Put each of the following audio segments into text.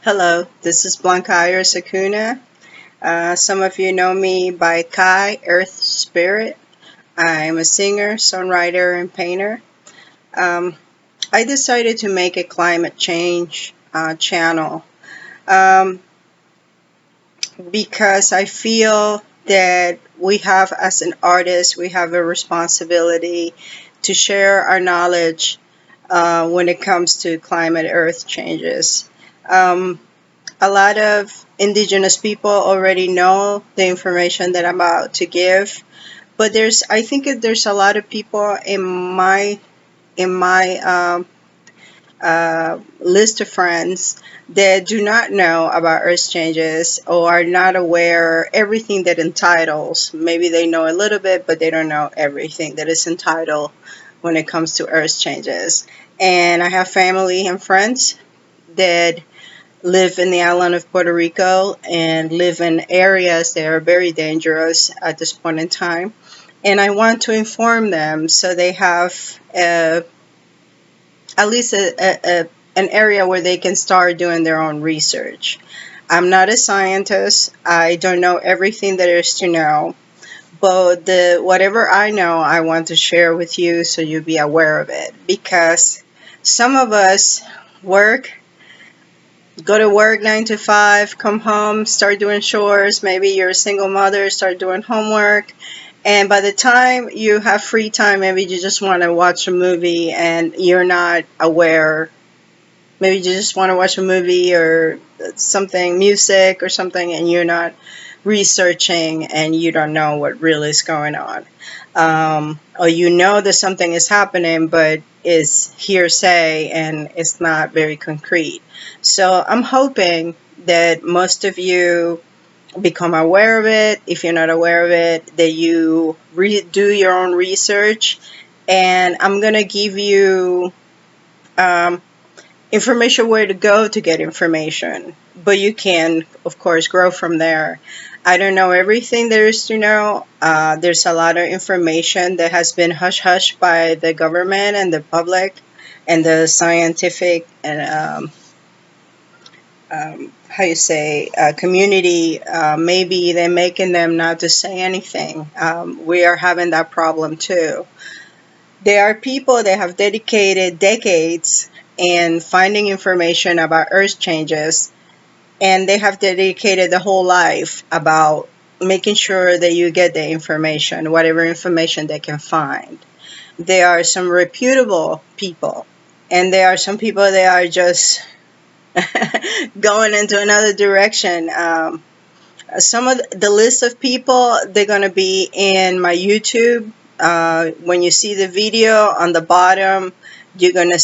Hello, this is Blanca Iris Acuna. Some of you know me by Kai, Earth Spirit. I'm a singer, songwriter, and painter. Um, I decided to make a climate change channel um, because I feel that we have, as an artist, we have a responsibility to share our knowledge when it comes to climate earth changes. Um, a lot of indigenous people already know the information that I'm about to give, but I think that there's a lot of people in my list of friends that do not know about earth changes or are not aware everything that entitles. Maybe they know a little bit, but they don't know everything that is entitled when it comes to earth changes. And I have family and friends that live in the island of Puerto Rico and live in areas that are very dangerous at this point in time. And I want to inform them so they have at least an area where they can start doing their own research. I'm not a scientist. I don't know everything there is to know, but the whatever I know, I want to share with you so you'll be aware of it. Because some of us work go to work 9 to 5, come home, start doing chores. Maybe you're a single mother, start doing homework. And by the time you have free time, maybe you just want to watch a movie and you're not aware. Maybe you just want to watch a movie or something, music or something, and you're not researching and you don't know what really is going on. Or you know that something is happening, but it's hearsay and it's not very concrete. So I'm hoping that most of you become aware of it. If you're not aware of it, that you do your own research. And I'm going to give you um, information where to go to get information. But you can, of course, grow from there. I don't know everything there is to know. There's a lot of information that has been hush hush by the government and the public and the scientific and how you say community. Maybe they're making them not to say anything. We are having that problem too. There are people that have dedicated decades in finding information about earth changes, and they have dedicated the whole life about making sure that you get the information, whatever information they can find. There are some reputable people, and there are some people that are just going into another direction. Some of the list of people, they're going to be in my YouTube. When you see the video on the bottom, you're gonna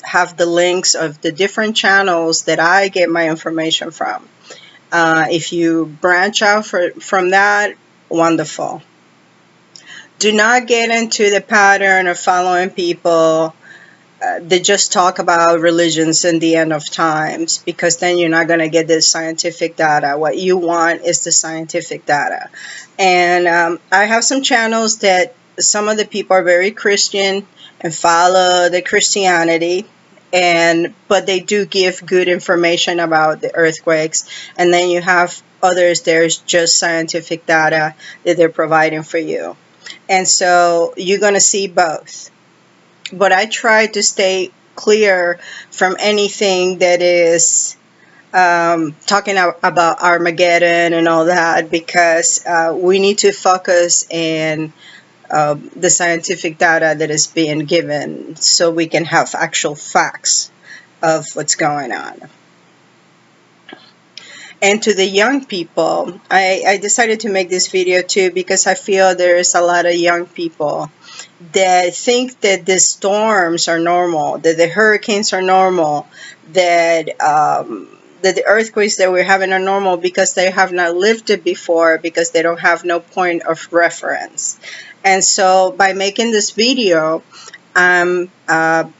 have the links of the different channels that I get my information from. If you branch out from that, wonderful. Do not get into the pattern of following people they just talk about religions and the end of times, because then you're not going to get the scientific data. What you want is the scientific data. And I have some channels that some of the people are very Christian and follow the Christianity, and but they do give good information about the earthquakes. And then you have others, there's just scientific data that they're providing for you. And so you're going to see both, but I try to stay clear from anything that is talking about Armageddon and all that, because we need to focus in the scientific data that is being given so we can have actual facts of what's going on. And to the young people, I decided to make this video too because I feel there's a lot of young people that think that the storms are normal, that the hurricanes are normal, that the earthquakes that we're having are normal because they have not lived it before, because they don't have no point of reference. And so by making this video, I'm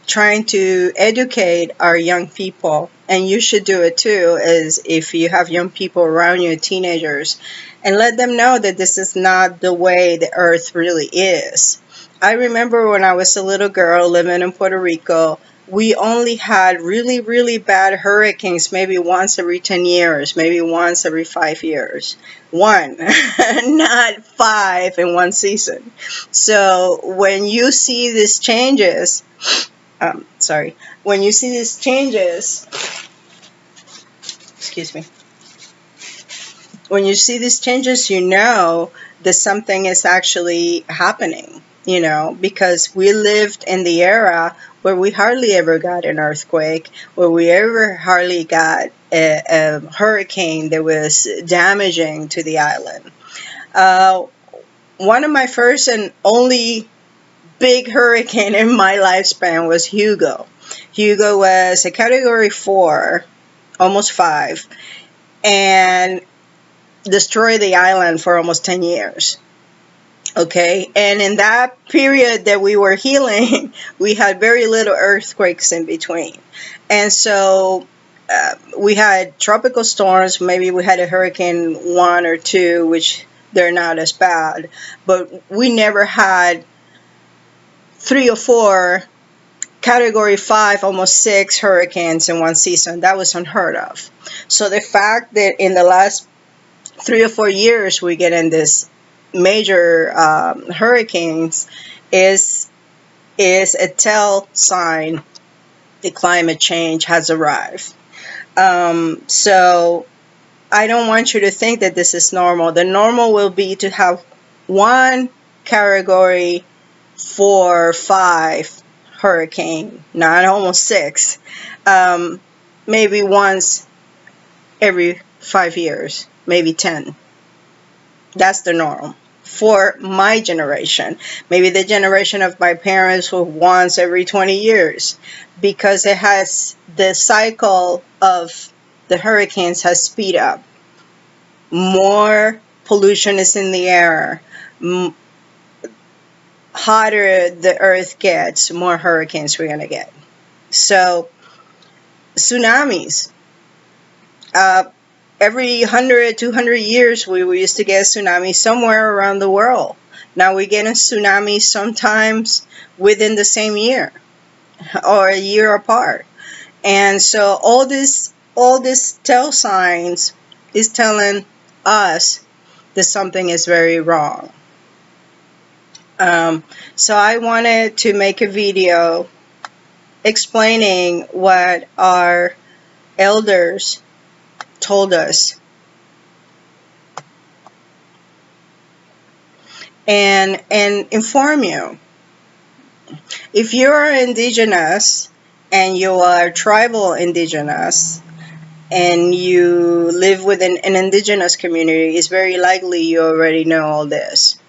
trying to educate our young people, and you should do it too, as if you have young people around you, teenagers, and let them know that this is not the way the earth really is. I remember when I was a little girl living in Puerto Rico, we only had really, really bad hurricanes maybe once every 10 years, maybe once every 5 years. One, not five in one season. So when you see these changes, sorry, when you see these changes, excuse me, when you see these changes, you know that something is actually happening, because we lived in the era where we hardly ever got an earthquake, where we ever hardly got a hurricane that was damaging to the island. Uh, One of my first and only big hurricane in my lifespan was Hugo. Hugo was a category 4, almost 5, and destroyed the island for almost 10 years. Okay, and in that period that we were healing, we had very little earthquakes in between. And so we had tropical storms. Maybe we had a hurricane 1 or 2, which they're not as bad, but we never had 3 or 4 category 5, almost 6 hurricanes in one season. That was unheard of. So the fact that in the last 3 or 4 years we get in this major hurricanes is a tell sign that climate change has arrived. So I don't want you to think that this is normal. The normal will be to have one category 4 or 5 hurricane, not almost 6, maybe once every 5 years, maybe 10. That's the norm for my generation. Maybe the generation of my parents was once every 20 years, because it has the cycle of the hurricanes has speed up. More pollution is in the air. Hotter the earth gets, more hurricanes we're going to get. So tsunamis. Every 100, 200 years, we used to get a tsunami somewhere around the world. Now we get a tsunami sometimes within the same year or a year apart. And so all this tell signs is telling us that something is very wrong. So I wanted to make a video explaining what our elders told us, and inform you. If you are indigenous and you are tribal indigenous and you live within an indigenous community, it's very likely you already know all this.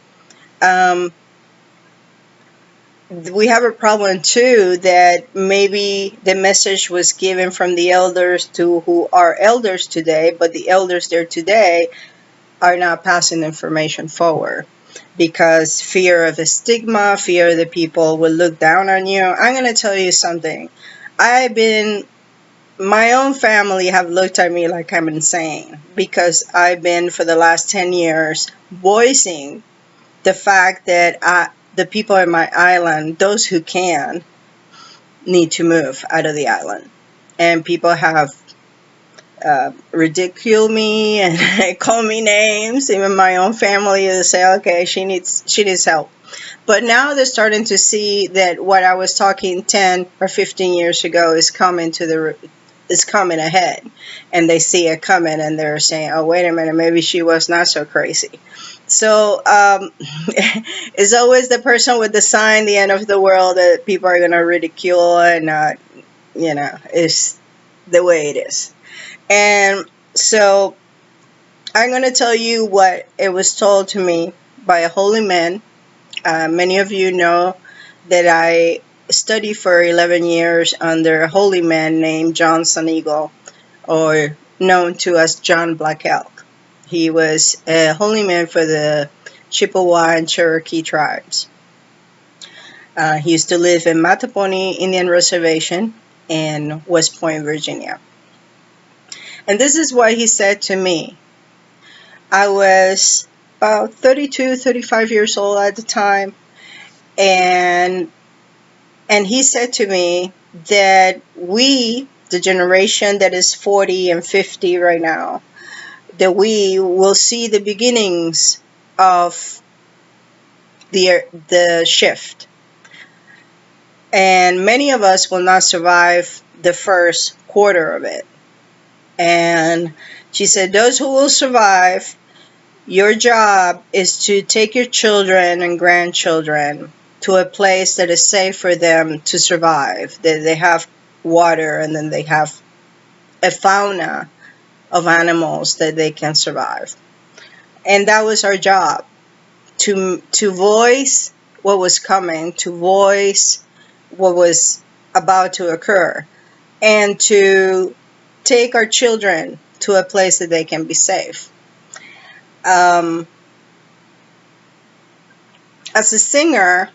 We have a problem too that maybe the message was given from the elders to who are elders today, but the elders there today are not passing information forward because fear of a stigma, fear that people will look down on you. I'm going to tell you something. My own family have looked at me like I'm insane because I've been for the last 10 years voicing the fact that the people in my island, those who can, need to move out of the island. And people have ridiculed me and call me names. Even my own family to say, okay, she needs help. But now they're starting to see that what I was talking 10 or 15 years ago is coming ahead, and they see it coming, and they're saying, oh, wait a minute, maybe she was not so crazy. So it's always the person with the sign, the end of the world, that people are going to ridicule, and it's the way it is. And so I'm going to tell you what it was told to me by a holy man. Many of you know that I studied for 11 years under a holy man named John Sun Eagle, or known to as John Black Elk. He was a holy man for the Chippewa and Cherokee tribes. He used to live in Mattaponi Indian Reservation in West Point, Virginia. And this is what he said to me. I was about 32, 35 years old at the time, and he said to me, that we, the generation that is 40 and 50 right now, that we will see the beginnings of the shift. And many of us will not survive the first quarter of it. And she said, those who will survive, your job is to take your children and grandchildren to a place that is safe for them to survive. That they have water, and then they have a fauna of animals that they can survive. And that was our job, to voice what was coming, to voice what was about to occur, and to take our children to a place that they can be safe. As a singer,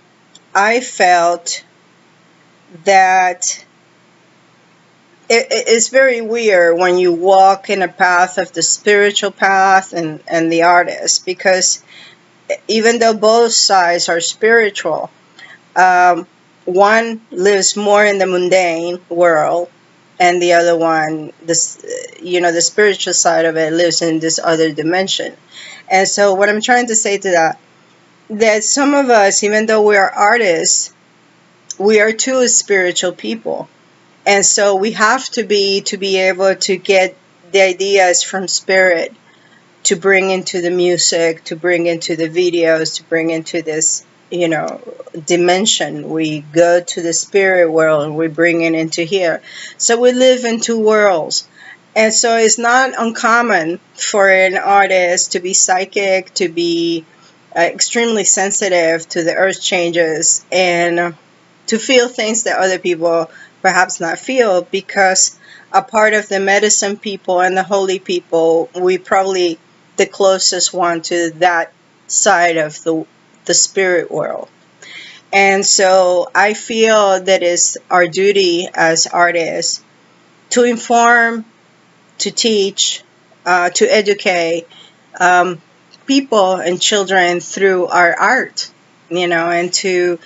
I felt that it's very weird when you walk in a path of the spiritual path and the artist, because even though both sides are spiritual, one lives more in the mundane world, and the other one, the spiritual side of it, lives in this other dimension. And so what I'm trying to say to that some of us, even though we are artists, we are too spiritual people. And so we have to be able to get the ideas from spirit, to bring into the music, to bring into the videos, to bring into this, dimension. We go to the spirit world and we bring it into here. So we live in two worlds. And so it's not uncommon for an artist to be psychic, to be extremely sensitive to the earth changes, and to feel things that other people perhaps not feel, because a part of the medicine people and the holy people, we probably the closest one to that side of the spirit world. And so I feel that it's our duty as artists to inform, to teach, to educate people and children through our art, and to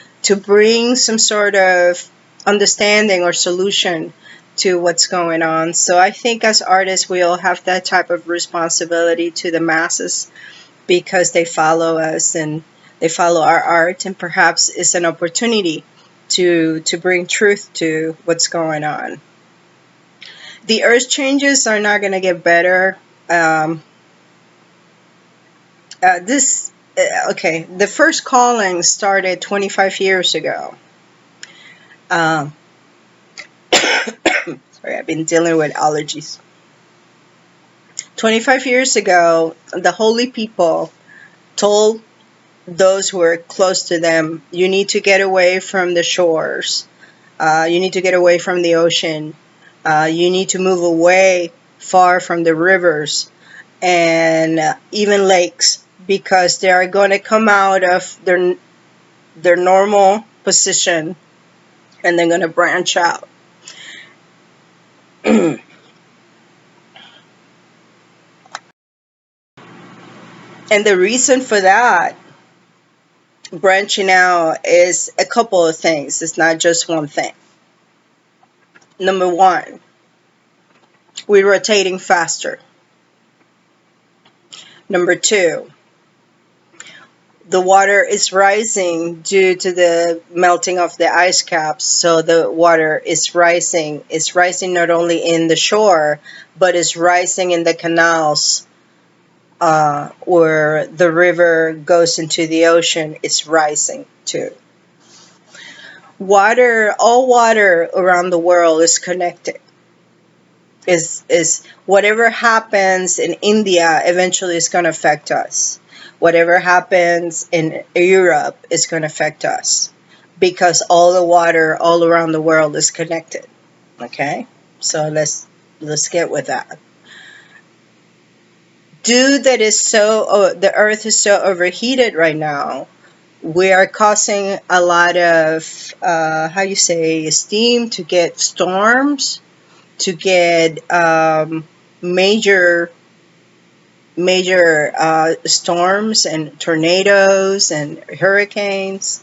bring some sort of understanding or solution to what's going on. So I think as artists, we all have that type of responsibility to the masses, because they follow us and they follow our art, and perhaps it's an opportunity to bring truth to what's going on. The earth changes are not going to get better. This okay, the first calling started 25 years ago. Um, sorry, I've been dealing with allergies. 25 years ago, the holy people told those who were close to them, you need to get away from the shores. You need to get away from the ocean. You need to move away far from the rivers and even lakes, because they are going to come out of their normal position, and they're going to branch out. And the reason for that branching out is a couple of things. It's not just one thing. Number one, we're rotating faster. Number two, the water is rising due to the melting of the ice caps. So the water is rising. It's rising not only in the shore, but it's rising in the canals where the river goes into the ocean. It's rising too. All water around the world is connected. Is whatever happens in India eventually is going to affect us. Whatever happens in Europe is going to affect us, because all the water all around the world is connected. Okay, so let's get with that. Due that is the Earth is so overheated right now, we are causing a lot of how you say steam to get storms, to get major storms and tornadoes and hurricanes.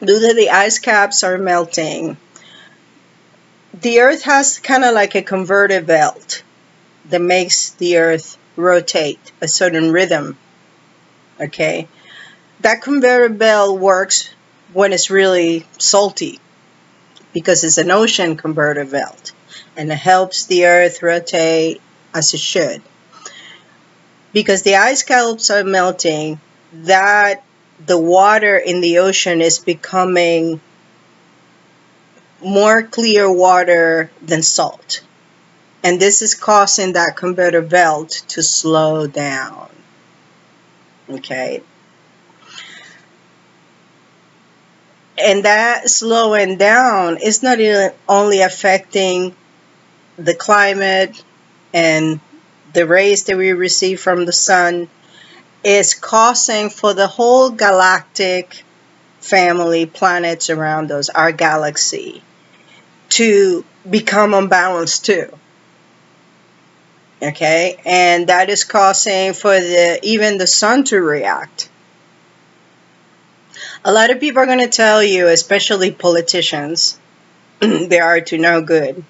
due to the ice caps are melting, the Earth has kind of like a conveyor belt that makes the Earth rotate a certain rhythm. Okay, that conveyor belt works when it's really salty because it's an ocean conveyor belt, and it helps the Earth rotate as it should. Because the ice caps are melting, that the water in the ocean is becoming more clear water than salt. And this is causing that conveyor belt to slow down. Okay. And that slowing down is not only affecting the climate and the rays that we receive from the sun, it's causing for the whole galactic family, planets around us, our galaxy, to become unbalanced too. Okay, and that is causing for even the sun to react. A lot of people are going to tell you, especially politicians, they are to no good.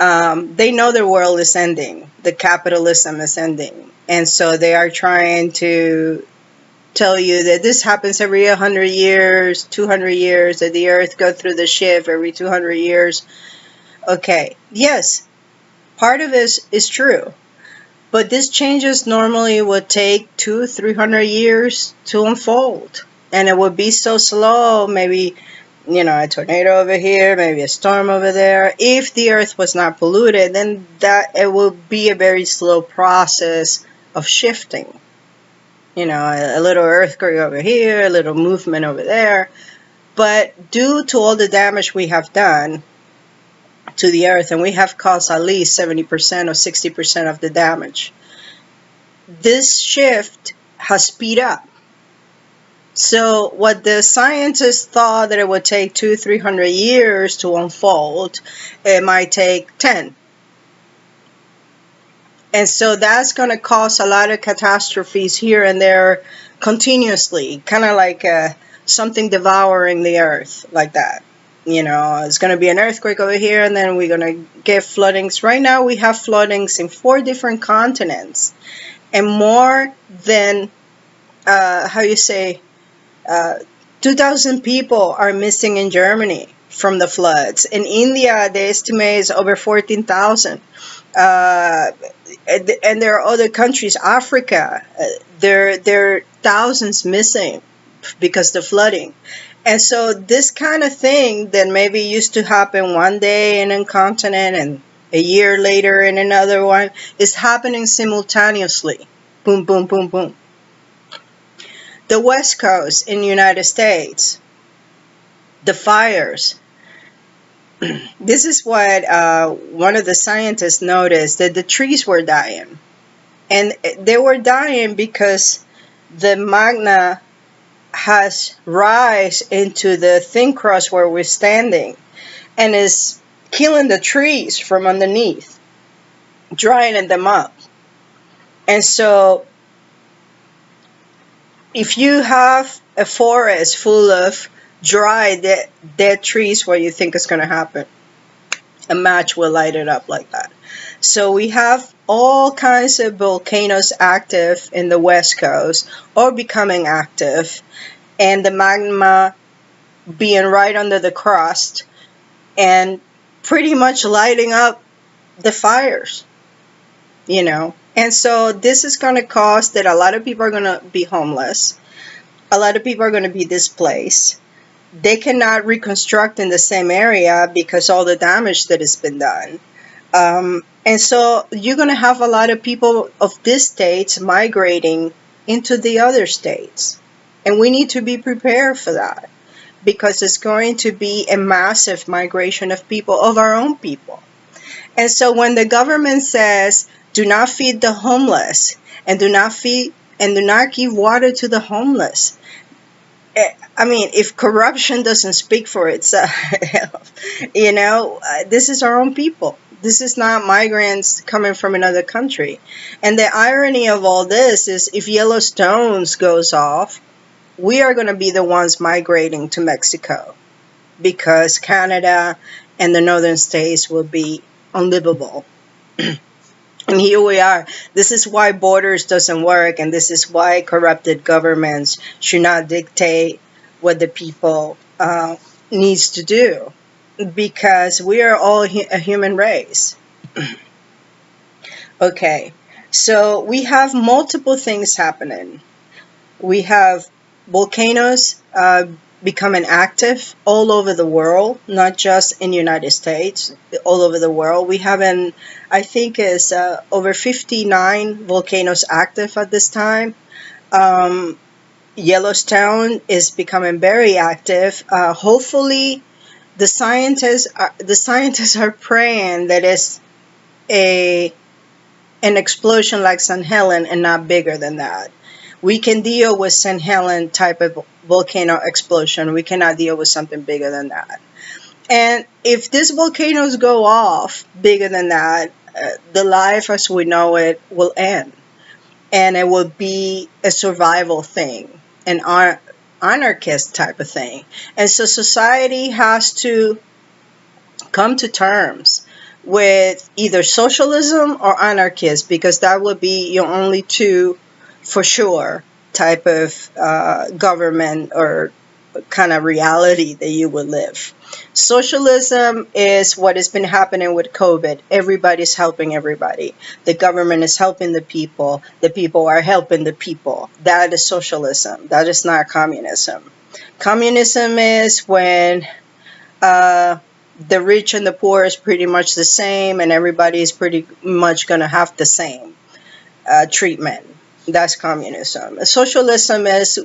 They know the world is ending, the capitalism is ending, and so they are trying to tell you that this happens every 100 years, 200 years, that the earth goes through the shift every 200 years. Okay, yes, part of this is true, but these changes normally would take 200-300 years to unfold, and it would be so slow, maybe, a tornado over here, maybe a storm over there. If the earth was not polluted, then that it would be a very slow process of shifting. A little earthquake over here, a little movement over there. But due to all the damage we have done to the earth, and we have caused at least 70% or 60% of the damage, this shift has speed up. So what the scientists thought that it would take 200-300 years to unfold, it might take 10. And so that's going to cause a lot of catastrophes here and there continuously, kind of like something devouring the earth like that. It's going to be an earthquake over here, and then we're going to get floodings. Right now we have floodings in 4 different continents, and more than, 2,000 people are missing in Germany from the floods. In India, the estimate is over 14,000. And there are other countries, Africa, there are thousands missing because of the flooding. And so this kind of thing that maybe used to happen one day in a continent and a year later in another one is happening simultaneously. Boom, boom, boom, boom. The West Coast in the United States, the fires. This is what one of the scientists noticed, that the trees were dying. And they were dying because the magma has rise into the thin crust where we're standing and is killing the trees from underneath, drying them up. And so if you have a forest full of dry dead trees, what do you think is going to happen? A match will light it up like that. So we have all kinds of volcanoes active in the West Coast or becoming active, and the magma being right under the crust and pretty much lighting up the fires, And so this is going to cause that a lot of people are going to be homeless. A lot of people are going to be displaced. They cannot reconstruct in the same area because all the damage that has been done. And so you're going to have a lot of people of these states migrating into the other states. And we need to be prepared for that, because it's going to be a massive migration of people, of our own people. And so when the government says, do not feed the homeless and do not give water to the homeless, I mean, if corruption doesn't speak for itself, this is our own people. This is not migrants coming from another country. And the irony of all this is, if Yellowstone goes off, we are going to be the ones migrating to Mexico because Canada and the northern states will be unlivable. And here we are. This is why borders doesn't work, and this is why corrupted governments should not dictate what the people needs to do, because we are all a human race. Okay, so we have multiple things happening. We have volcanoes becoming active all over the world, not just in the United States, all over the world. We have I think is over 59 volcanoes active at this time. Um, Yellowstone is becoming very active. Hopefully, the scientists are praying that it's a an explosion like St. Helen and not bigger than that. We can deal with St. Helen type of volcano explosion. We cannot deal with something bigger than that. And if these volcanoes go off bigger than that, the life as we know it will end. And it will be a survival thing, an anarchist type of thing. And so society has to come to terms with either socialism or anarchism, because that would be your only two for sure type of government or kind of reality that you would live. Socialism is what has been happening with COVID. Everybody's helping everybody. The government is helping the people are helping the people. That is socialism. That is not communism. Communism is when uh, the rich and the poor is pretty much the same, and everybody is pretty much going to have the same treatment. That's communism. Socialism is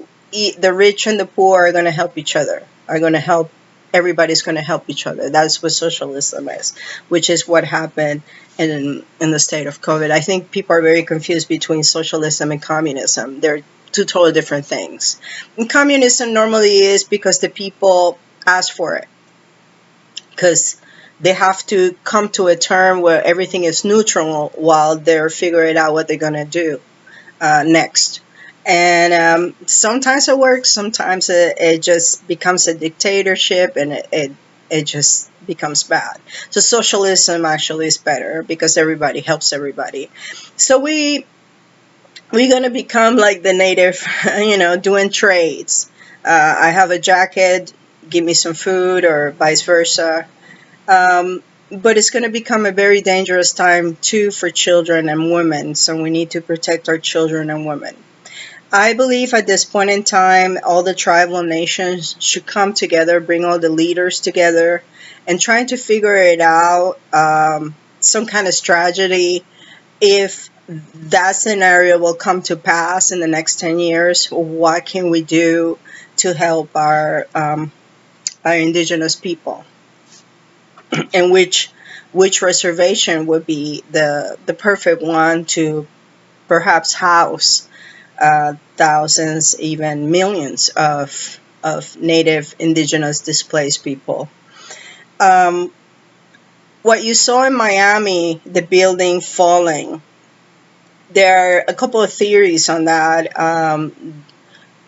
the rich and the poor are going to help each other, are going to help, everybody's going to help each other. That's what socialism is, which is what happened in the state of COVID. I think people are very confused between socialism and communism. They're two totally different things. And communism normally is because the people ask for it, because they have to come to a term where everything is neutral while they're figuring out what they're going to do next. And sometimes it works, sometimes it just becomes a dictatorship, and it just becomes bad. So socialism actually is better because everybody helps everybody. So we're going to become like the native, doing trades. I have a jacket, give me some food, or vice versa. But it's going to become a very dangerous time too for children and women. So we need to protect our children and women. I believe at this point in time, all the tribal nations should come together, bring all the leaders together, and trying to figure it out, some kind of strategy. If that scenario will come to pass in the next 10 years, what can we do to help our indigenous people? And which reservation would be the perfect one to perhaps house thousands, even millions of native indigenous displaced people. Um, what you saw in Miami, the building falling, there are a couple of theories on that.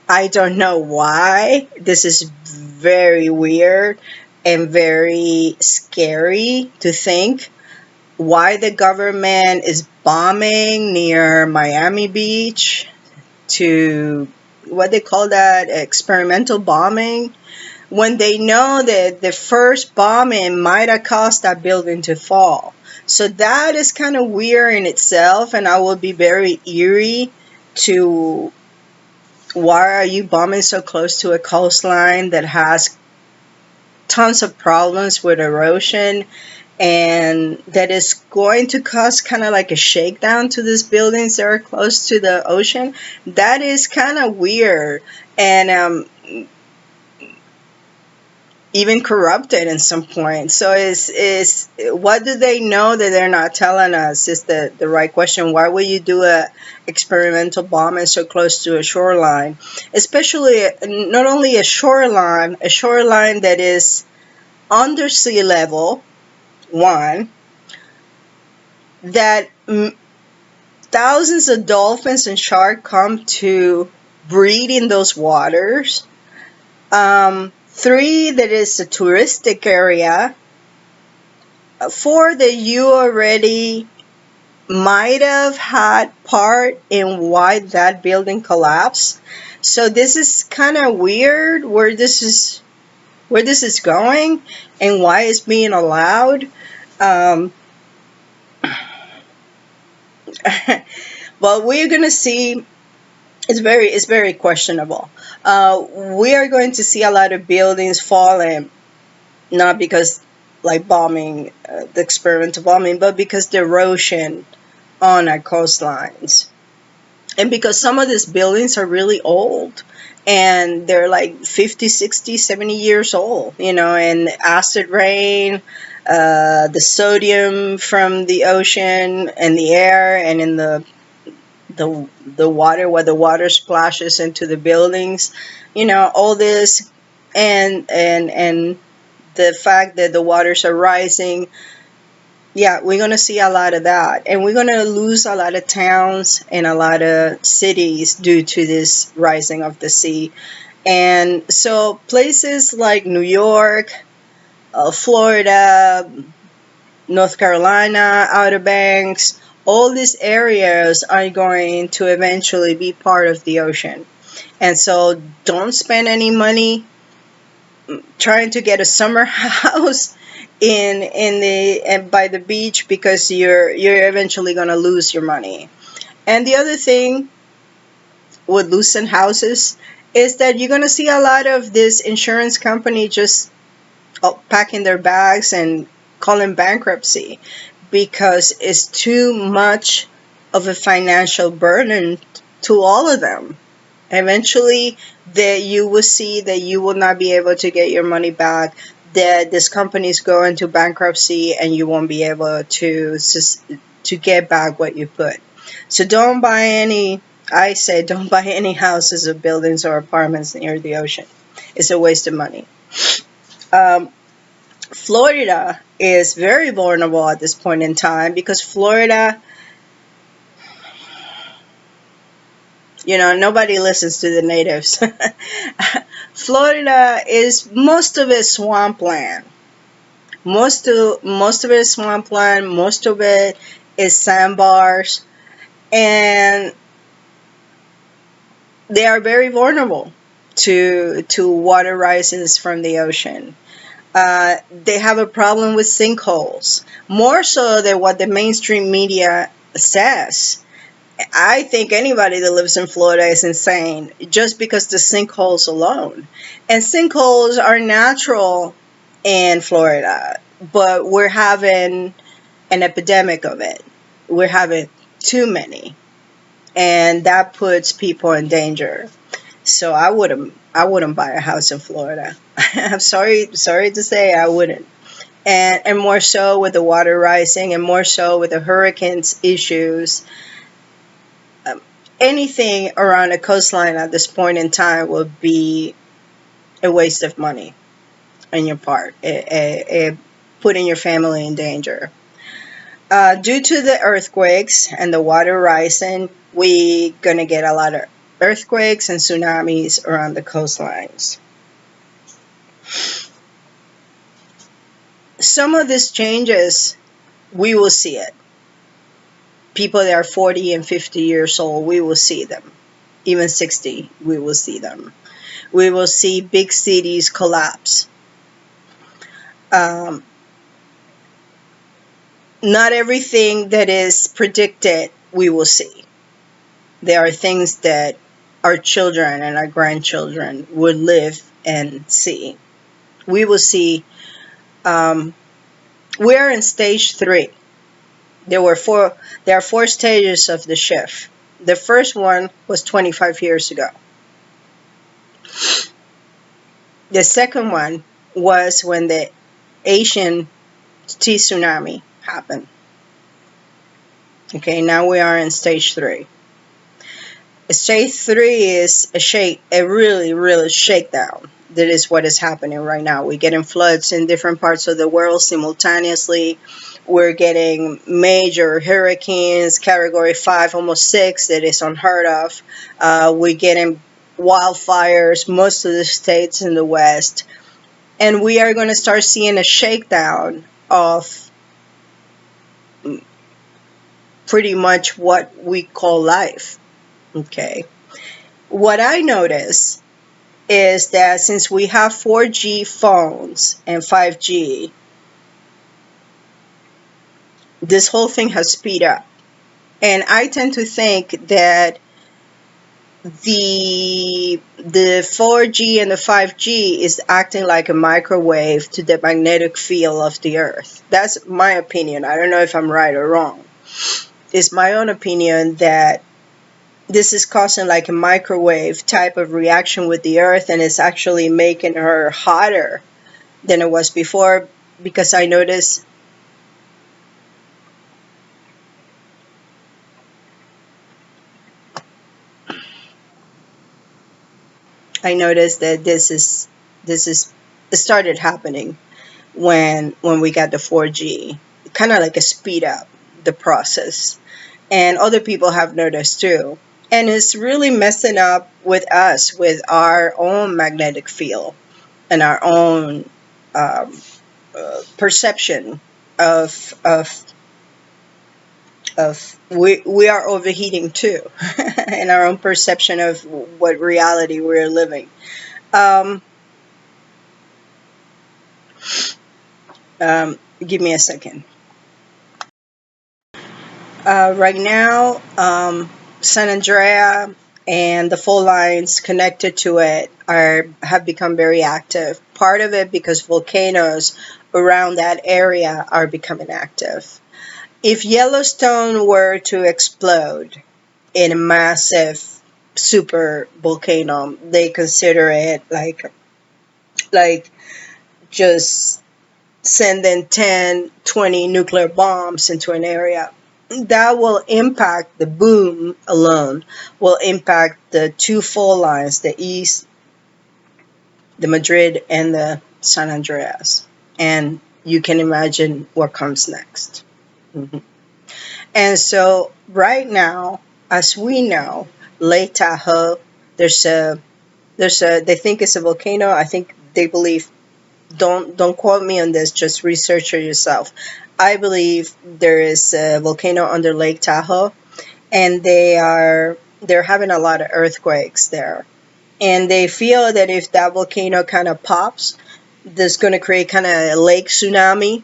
I don't know why. This is very weird and very scary to think why the government is bombing near Miami Beach, to what they call that, experimental bombing, when they know that the first bombing might have caused that building to fall. So that is kind of weird in itself, and I would be very eerie to why are you bombing so close to a coastline that has tons of problems with erosion, and that is going to cause kind of like a shakedown to these buildings that are close to the ocean. That is kind of weird, and even corrupted in some point. So is what do they know that they're not telling us is the right question. Why would you do a experimental bombing so close to a shoreline, especially not only a shoreline that is under sea level, one, that thousands of dolphins and sharks come to breed in those waters. Three, that is a touristic area. Four, that you already might have had part in why that building collapsed. So this is kind of weird where this is going and why it's being allowed. Um, well, we're gonna see. It's very questionable. We are going to see a lot of buildings falling, not because like bombing, the experimental bombing, but because the erosion on our coastlines, and because some of these buildings are really old and they're like 50, 60, 70 years old, and acid rain, the sodium from the ocean and the air and in the water, where the water splashes into the buildings, all this, and the fact that the waters are rising. Yeah, we're going to see a lot of that. And we're going to lose a lot of towns and a lot of cities due to this rising of the sea. And so places like New York, Florida, North Carolina, Outer Banks, all these areas are going to eventually be part of the ocean. And so don't spend any money trying to get a summer house in the and by the beach, because you're eventually going to lose your money. And the other thing with losing houses is that you're going to see a lot of this insurance company just packing their bags and calling bankruptcy, because it's too much of a financial burden to all of them. Eventually, that you will see that you will not be able to get your money back, that this company is going into bankruptcy and you won't be able to get back what you put. So don't buy any, I say don't buy any houses or buildings or apartments near the ocean. It's a waste of money. um, Florida is very vulnerable at this point in time, because Florida, nobody listens to the natives. Florida is most of it swampland. Most of it is swampland. Most of it is sandbars, and they are very vulnerable to water rises from the ocean. They have a problem with sinkholes, more so than what the mainstream media says. I think anybody that lives in Florida is insane just because the sinkholes alone. And sinkholes are natural in Florida, but we're having an epidemic of it. We're having too many, and that puts people in danger. So I wouldn't buy a house in Florida. I'm sorry to say I wouldn't. And more so with the water rising, and more so with the hurricanes issues. Anything around a coastline at this point in time would be a waste of money on your part, putting your family in danger. Due to the earthquakes and the water rising, we're going to get a lot of earthquakes and tsunamis around the coastlines. Some of these changes, we will see it. People that are 40 and 50 years old, we will see them. Even 60, we will see them. We will see big cities collapse. Um, Not everything that is predicted we will see. There are things that our children and our grandchildren will live and see. We will see. We're in stage 3. There are 4 stages of the shift. The first one was 25 years ago. The second one was when the Asian sea tsunami happened. Okay, now we are in stage 3. Stage 3 is a really, really shakedown. That is what is happening right now. We're getting floods in different parts of the world simultaneously. We're getting major hurricanes, category 5, almost 6, that is unheard of. We're getting wildfires, most of the states in the West, and we are going to start seeing a shakedown of pretty much what we call life. Okay. What I notice is that since we have 4G phones and 5G, this whole thing has speed up. And I tend to think that the 4G and the 5G is acting like a microwave to the magnetic field of the earth. That's my opinion. I don't know if I'm right or wrong. It's my own opinion that this is causing like a microwave type of reaction with the earth, and it's actually making her hotter than it was before, because I noticed that this is it started happening when we got the 4G, kind of like a speed up the process. And other people have noticed too. And it's really messing up with us, with our own magnetic field and our own um, perception of we are overheating too, and our own perception of what reality we're living. Um, Give me a second. Right now, San Andrea and the full lines connected to it are have become very active. Part of it because volcanoes around that area are becoming active. If Yellowstone were to explode in a massive super volcano, they consider it like just sending 10, 20 nuclear bombs into an area. That will impact the boom alone, will impact the two full lines, the east, the Madrid, and the San Andreas. And you can imagine what comes next. Mhm. And so, right now, as we know, Lake Tahoe, there's a, they think it's a volcano. I think they believe, don't quote me on this, just research it yourself. I believe there is a volcano under Lake Tahoe, and they're having a lot of earthquakes there, and they feel that if that volcano kind of pops, that's going to create kind of a lake tsunami.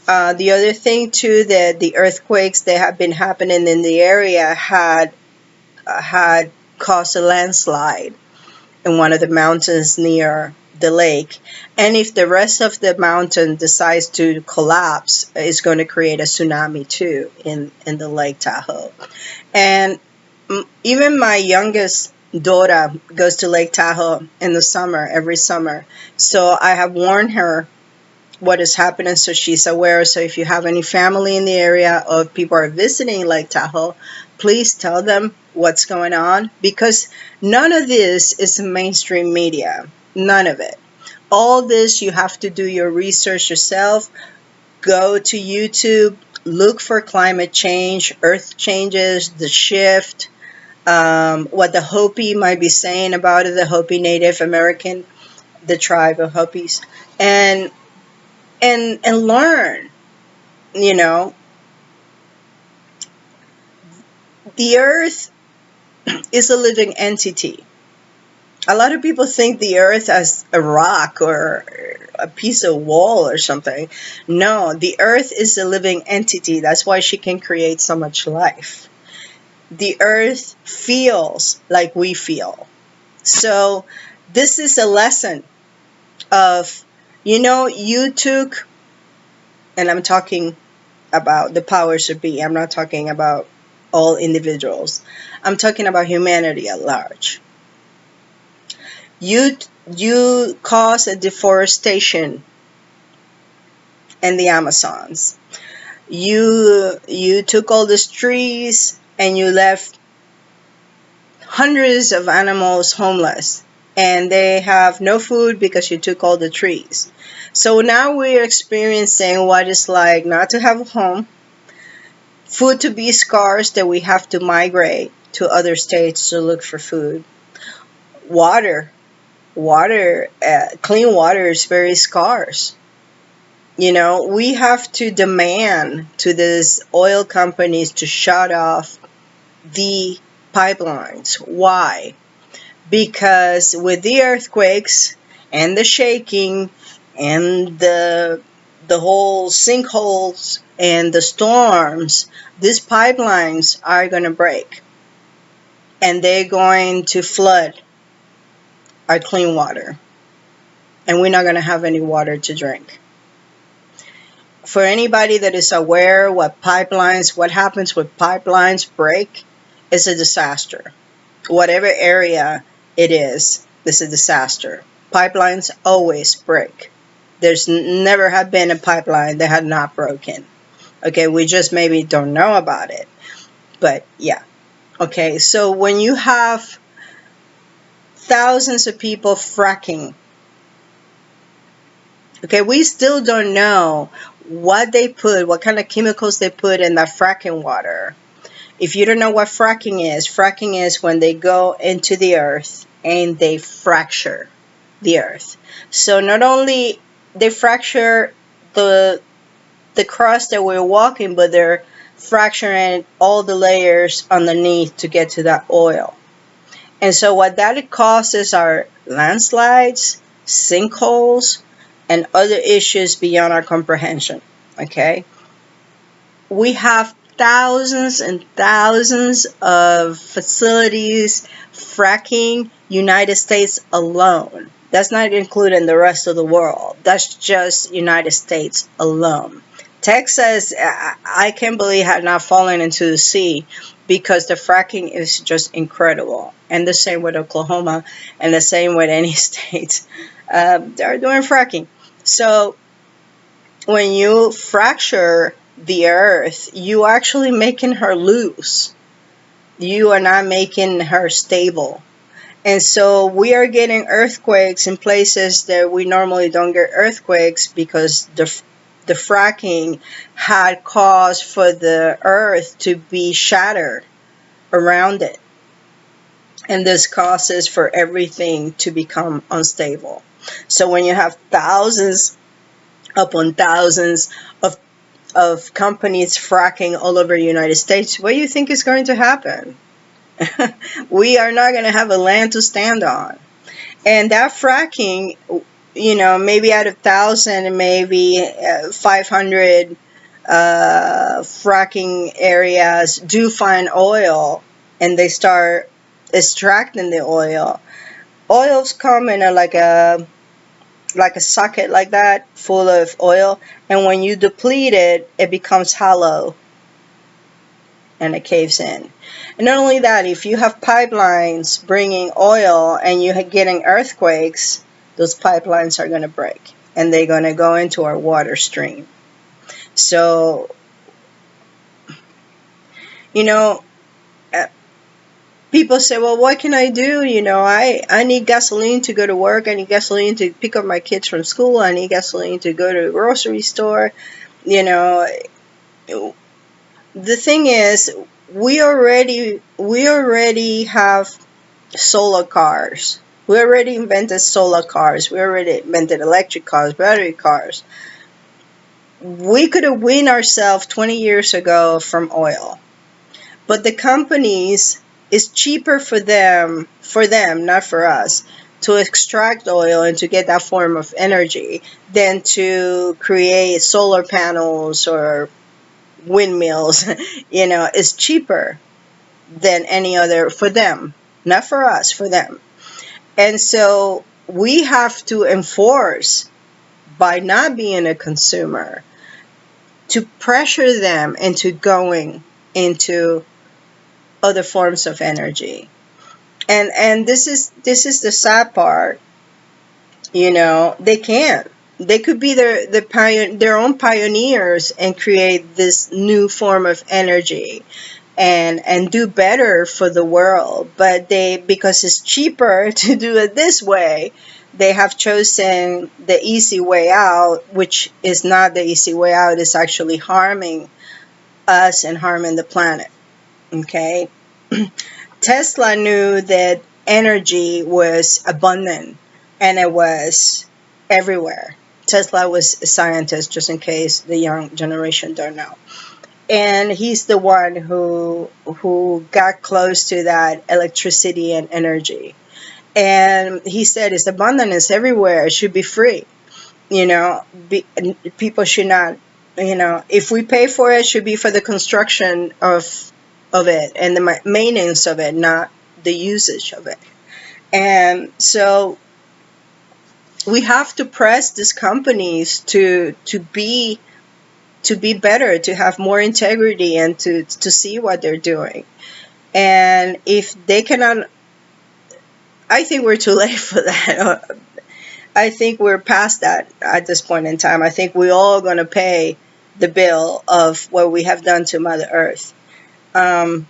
The other thing too, that the earthquakes that have been happening in the area had caused a landslide in one of the mountains near the lake. And if the rest of the mountain decides to collapse, it's going to create a tsunami too in the Lake Tahoe. And even my youngest daughter goes to Lake Tahoe in the summer, every summer. So I have warned her what is happening so she's aware. So if you have any family in the area or people are visiting Lake Tahoe, please tell them what's going on, because none of this is mainstream media. None of it. All this, you have to do your research yourself. Go to YouTube, look for climate change, earth changes, the shift, what the Hopi might be saying about it, the Hopi Native American, the tribe of Hopis, and and learn. You know, the earth is a living entity. A lot of people think the earth as a rock or a piece of wall or something. No, the earth is a living entity. That's why she can create so much life. The earth feels like we feel. So this is a lesson of, you took, and I'm talking about the powers that be. I'm not talking about all individuals. I'm talking about humanity at large. You you cause a deforestation in the Amazons. You took all these trees and you left hundreds of animals homeless, and they have no food because you took all the trees. So now we're experiencing what it's like not to have a home, food to be scarce, that we have to migrate to other states to look for food. water. Clean water is very scarce. We have to demand to these oil companies to shut off the pipelines. Why? Because with the earthquakes and the shaking and the whole sinkholes and the storms, these pipelines are going to break, and they're going to flood our clean water, and we're not going to have any water to drink. For anybody that is aware what happens when pipelines break, it's a disaster. Whatever area it is, this is a disaster. Pipelines always break. There's never have been a pipeline that had not broken. Okay, we just maybe don't know about it. But yeah. Okay, so when you have thousands of people fracking, okay, we still don't know what kind of chemicals they put in that fracking water. If you don't know what fracking is when they go into the earth and they fracture the earth. So not only they fracture the crust that we're walking, but they're fracturing all the layers underneath to get to that oil. And so what that causes are landslides, sinkholes, and other issues beyond our comprehension. Okay? We have thousands and thousands of facilities fracking United States alone. That's not including the rest of the world. That's just United States alone. Texas, I can't believe had not fallen into the sea, because the fracking is just incredible. And the same with Oklahoma, and the same with any state. They're doing fracking. So when you fracture the earth, you actually making her loose. You are not making her stable. And so we are getting earthquakes in places that we normally don't get earthquakes, because the fracking had caused for the earth to be shattered around it. And this causes for everything to become unstable. So when you have thousands upon thousands of companies fracking all over the United States, what do you think is going to happen? We are not going to have a land to stand on. And that fracking, maybe out of 1,000, maybe 500 fracking areas do find oil, and they start extracting the oil. Oils come in like a socket like that, full of oil, and when you deplete it, it becomes hollow and it caves in. And not only that, if you have pipelines bringing oil and you're getting earthquakes, those pipelines are going to break, and they're going to go into our water stream. So, people say, well, what can I do? I need gasoline to go to work. I need gasoline to pick up my kids from school. I need gasoline to go to the grocery store. The thing is, we already have solar cars. We already invented solar cars. We already invented electric cars, battery cars. We could have weaned ourselves 20 years ago from oil. But the companies, it's cheaper for them, not for us, to extract oil and to get that form of energy than to create solar panels or windmills. It's cheaper than any other for them, not for us, for them. And so we have to enforce, by not being a consumer, to pressure them into going into other forms of energy. And this is the sad part. They can't. They could be their own pioneers and create this new form of energy and do better for the world. But because it's cheaper to do it this way, they have chosen the easy way out, which is not the easy way out. It's actually harming us and harming the planet. Okay? Tesla knew that energy was abundant and it was everywhere. Tesla was a scientist, just in case the young generation don't know. And he's the one who got close to that electricity and energy. And he said it's abundant, it's everywhere, it should be free. You know, people should not, if we pay for it, it should be for the construction of it and the maintenance of it, not the usage of it. And so we have to press these companies to be better, to have more integrity, and to see what they're doing. And if they cannot, I think we're too late for that. I think we're past that at this point in time. I think we're all going to pay the bill of what we have done to Mother Earth. Um,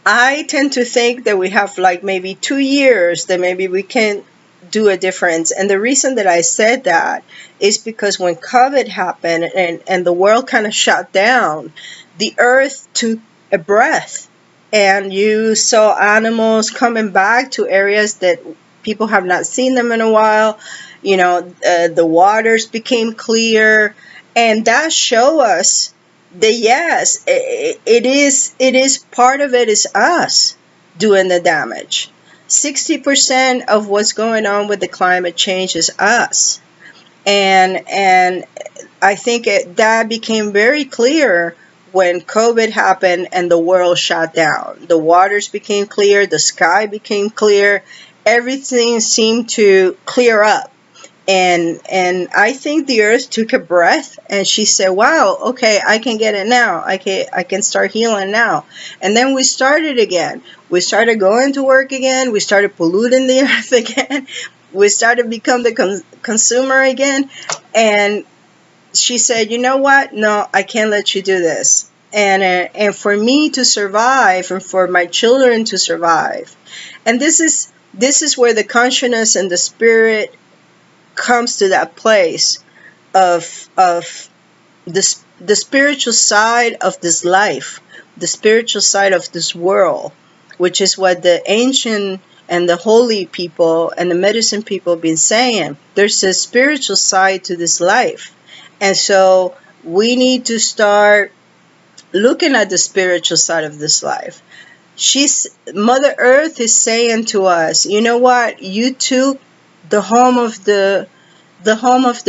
I tend to think that we have like maybe 2 years that maybe we can do a difference. And the reason that I said that is because when COVID happened and the world kind of shut down, the earth took a breath. And you saw animals coming back to areas that people have not seen them in a while. The waters became clear. And that show us the yes, it is part of it is us doing the damage. 60% of what's going on with the climate change is us. And I think that became very clear when COVID happened and the world shut down. The waters became clear, the sky became clear, everything seemed to clear up. And I think the earth took a breath and she said, wow, okay, I can get it now. I can start healing now. And then we started again. We started going to work again. We started polluting the earth again. We started become the consumer again. And she said, you know what? No, I can't let you do this. And for me to survive and for my children to survive. And this is where the consciousness and the spirit comes to that place of the spiritual side of this life, the spiritual side of this world, which is what the ancient and the holy people and the medicine people have been saying. There's a spiritual side to this life. And so we need to start looking at the spiritual side of this life. Mother Earth is saying to us, you know what? You took the home of the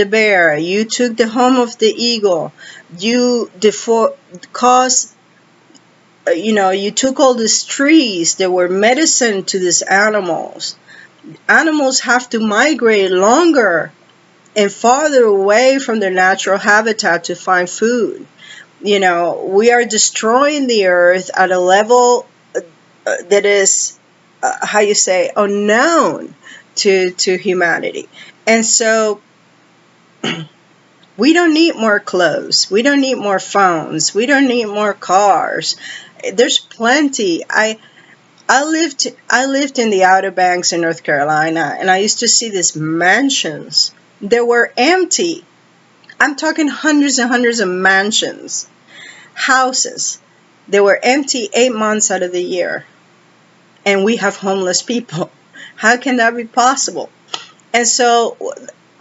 bear. You took the home of the eagle. You you took all these trees that were medicine to these animals. Animals have to migrate longer and farther away from their natural habitat to find food. We are destroying the earth at a level that is, how you say, unknown to humanity. And so we don't need more clothes. We don't need more phones. We don't need more cars. There's plenty. I lived in the Outer Banks in North Carolina, and I used to see these mansions that were empty. I'm talking hundreds and hundreds of mansions, houses. They were empty 8 months out of the year. And we have homeless people. How can that be possible? And so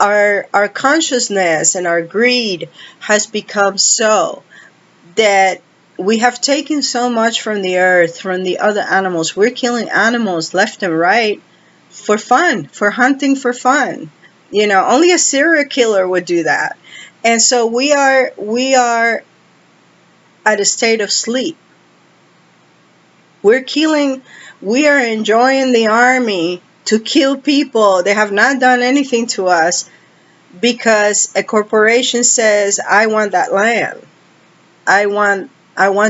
our consciousness and our greed has become so that we have taken so much from the earth, from the other animals. We're killing animals left and right for fun, for hunting for fun. Only a serial killer would do that. And so we are at a state of sleep. We are enjoying the army to kill people. They have not done anything to us because a corporation says, I want that land. I want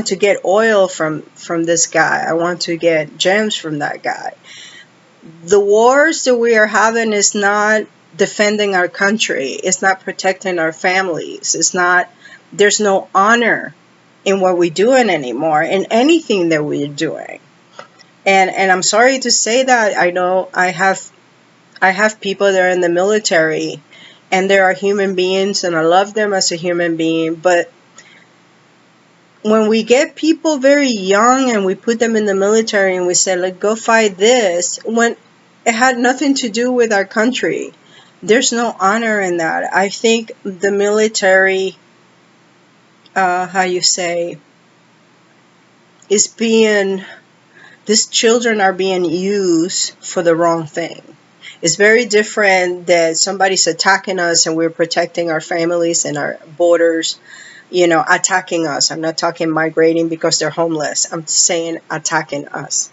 to get oil from this guy. I want to get gems from that guy. The wars that we are having is not defending our country. It's not protecting our families. There's no honor in what we're doing anymore, in anything that we're doing. And I'm sorry to say that. I know I have people that are in the military, and they are human beings, and I love them as a human being, but when we get people very young and we put them in the military and we say, like, go fight this, when it had nothing to do with our country, there's no honor in that. I think the military, how you say, is being, these children are being used for the wrong thing. It's very different that somebody's attacking us and we're protecting our families and our borders, attacking us. I'm not talking migrating because they're homeless. I'm saying attacking us.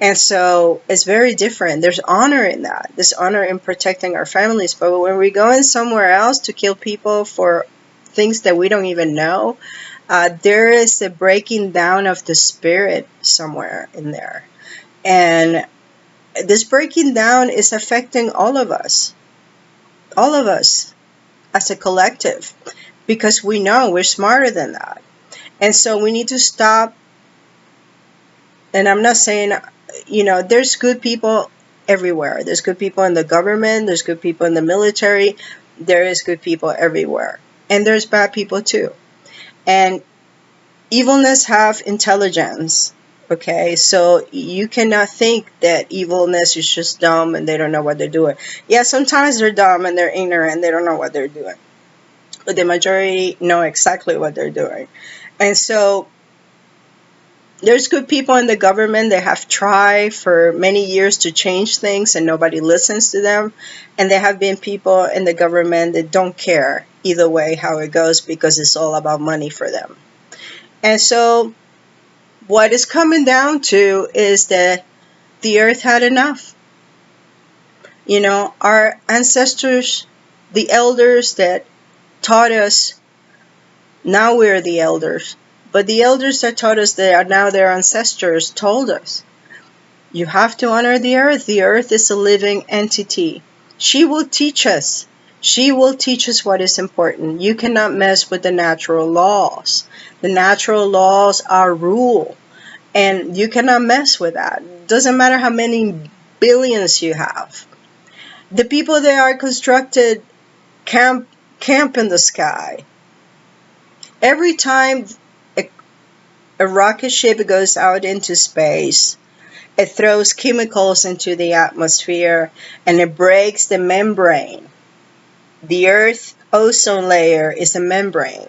And so it's very different. There's honor in that. There's honor in protecting our families. But when we go in somewhere else to kill people for things that we don't even know, there is a breaking down of the spirit somewhere in there. And this breaking down is affecting all of us as a collective, because we know we're smarter than that. And so we need to stop. And I'm not saying, there's good people everywhere. There's good people in the government. There's good people in the military. There is good people everywhere. And there's bad people too. And evilness have intelligence. Okay, so you cannot think that evilness is just dumb and they don't know what they're doing. Yeah, sometimes they're dumb and they're ignorant and they don't know what they're doing. But the majority know exactly what they're doing. And so there's good people in the government that have tried for many years to change things and nobody listens to them. And there have been people in the government that don't care either way how it goes because it's all about money for them. And so what it's coming down to is that the earth had enough. Our ancestors, the elders that taught us, now we're the elders. But the elders that taught us, that are now their ancestors, told us, you have to honor the earth. The earth is a living entity. She will teach us. She will teach us what is important. You cannot mess with the natural laws. The natural laws are rule. And you cannot mess with that. Doesn't matter how many billions you have. The people that are constructed camp in the sky. Every time a rocket ship goes out into space, it throws chemicals into the atmosphere and it breaks the membrane. The Earth ozone layer is a membrane.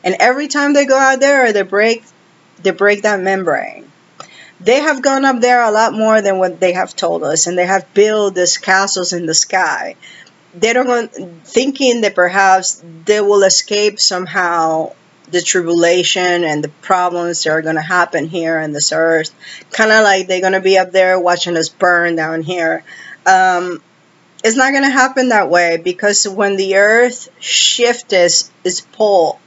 And every time they go out there, they break that membrane. They have gone up there a lot more than what they have told us, and they have built these castles in the sky. They don't go thinking that perhaps they will escape somehow the tribulation and the problems that are going to happen here on this earth. Kind of like they're going to be up there watching us burn down here. It's not going to happen that way, because when the earth shifts its pole,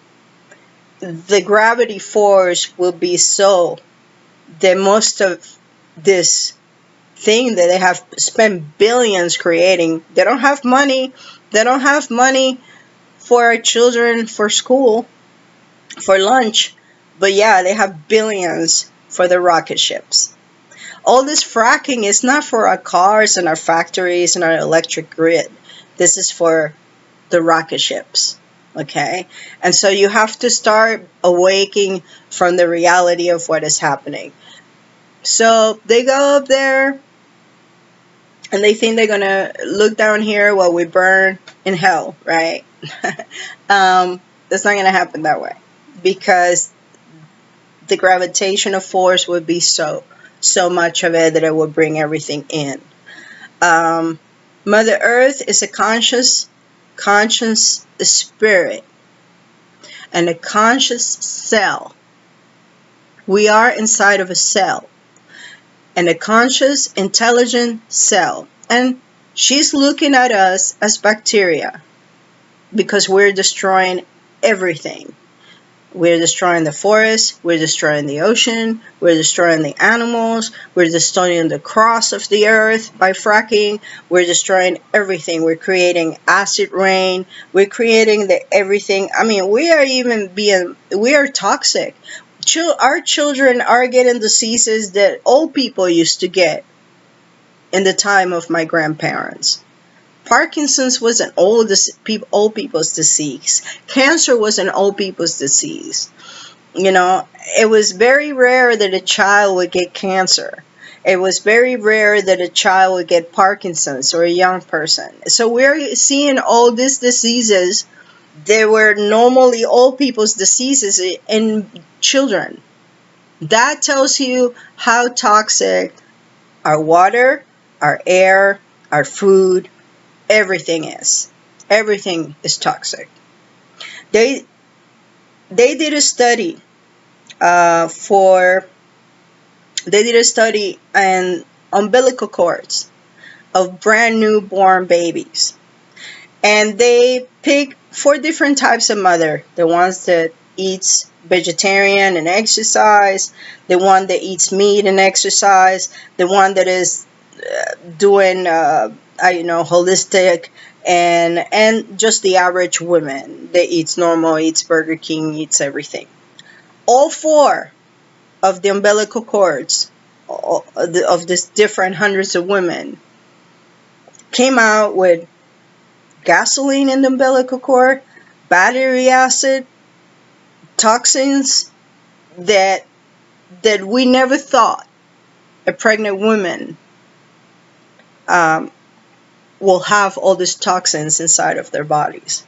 the gravity force will be so that most of this thing that they have spent billions creating, they don't have money. They don't have money for our children, for school, for lunch. But yeah, they have billions for the rocket ships. All this fracking is not for our cars and our factories and our electric grid. This is for the rocket ships. Okay? And so you have to start awaking from the reality of what is happening. So they go up there and they think they're going to look down here while we burn in hell, right? That's not going to happen that way, because the gravitational force would be so much of it that it will bring everything in. Mother Earth is a conscious spirit and a conscious cell. We are inside of a cell, and a conscious, intelligent cell. And she's looking at us as bacteria, because we're destroying everything. We're destroying the forest, we're destroying the ocean, we're destroying the animals, we're destroying the crust of the earth by fracking, we're destroying everything. We're creating acid rain, we're creating everything. I mean, we are toxic. Our children are getting diseases that old people used to get in the time of my grandparents. Parkinson's was an old people's disease. Cancer was an old people's disease. You know, it was very rare that a child would get cancer. It was very rare that a child would get Parkinson's or a young person. So we're seeing all these diseases. They were normally old people's diseases in children. That tells you how toxic our water, our air, our food, everything is. Everything is toxic. They they did a study for they did a study on umbilical cords of brand new born babies, and they picked four different types of mother: the ones that eats vegetarian and exercise, the one that eats meat and exercise, the one that is doing holistic, and just the average woman that eats normal, eats Burger King, eats everything. All four of the umbilical cords of this different hundreds of women came out with gasoline in the umbilical cord, battery acid, toxins that we never thought a pregnant woman um, will have all these toxins inside of their bodies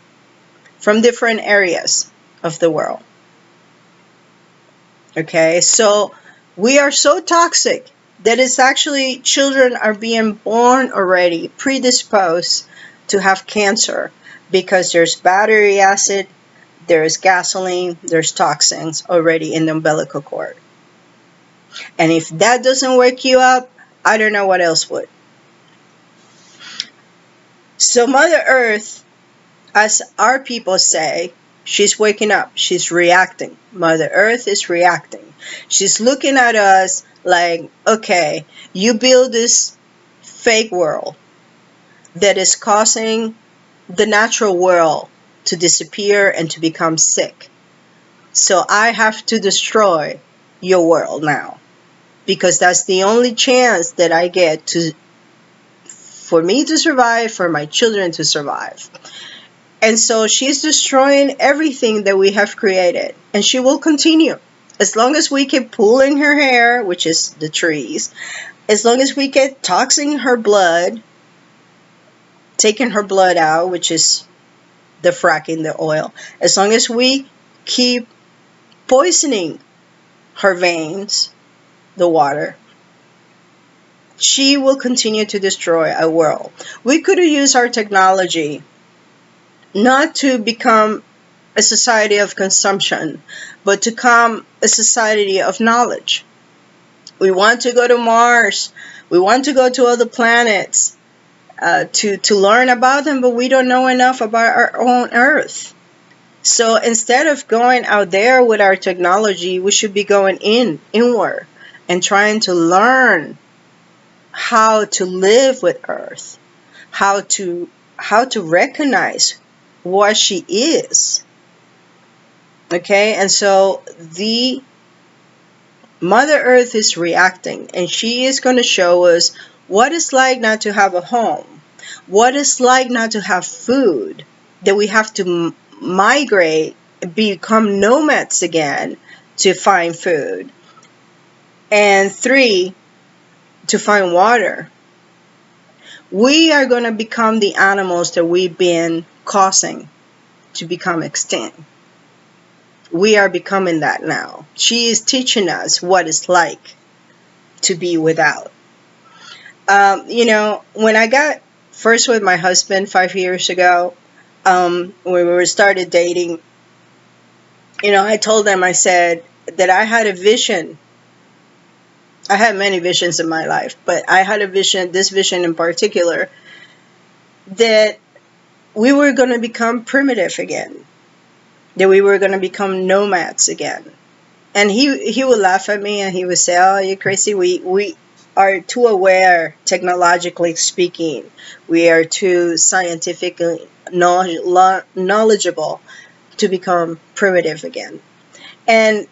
from different areas of the world. Okay, so we are so toxic that it's actually children are being born already predisposed to have cancer because there's battery acid, there's gasoline, there's toxins already in the umbilical cord. And if that doesn't wake you up, I don't know what else would. So Mother Earth, as our people say, she's waking up. She's reacting. Mother Earth is reacting. She's looking at us like, okay, you build this fake world that is causing the natural world to disappear and to become sick. So I have to destroy your world now, because that's the only chance that I get to for me to survive, for my children to survive. And so she's destroying everything that we have created, and she will continue. As long as we keep pulling her hair, which is the trees, as long as we keep toxing her blood, taking her blood out, which is the fracking, the oil, as long as we keep poisoning her veins, the water, she will continue to destroy our world. We could have used our technology not to become a society of consumption, but to become a society of knowledge. We want to go to Mars. We want to go to other planets to learn about them, but we don't know enough about our own Earth. So instead of going out there with our technology, we should be going inward and trying to learn how to live with Earth, how to recognize what she is. Okay, and so the Mother Earth is reacting, and she is going to show us what it's like not to have a home, what it's like not to have food, that we have to migrate, become nomads again to find food, and 3, to find water. We are going to become the animals that we've been causing to become extinct. We are becoming that now. She is teaching us what it's like to be without. When I got first with my husband 5 years ago, when we started dating, I told him, I said that I had a vision. I had many visions in my life, but I had a vision, this vision in particular, that we were going to become primitive again, that we were going to become nomads again. And he would laugh at me and he would say, "Oh, you're crazy. We are too aware, technologically speaking. We are too scientifically knowledgeable to become primitive again." And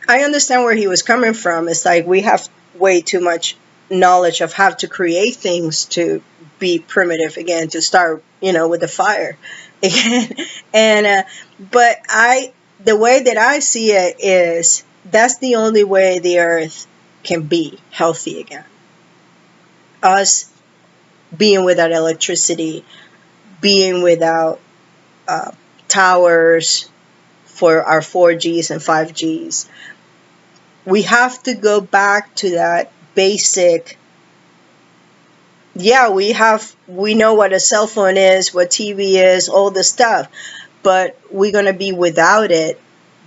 I understand where he was coming from. It's like we have way too much knowledge of how to create things to be primitive again, to start, with the fire again. And but I the way that I see it is that's the only way the earth can be healthy again. Us being without electricity, being without uh, towers for our 4Gs and 5Gs. We have to go back to that basic. Yeah, we know what a cell phone is, what TV is, all the stuff, but we're going to be without it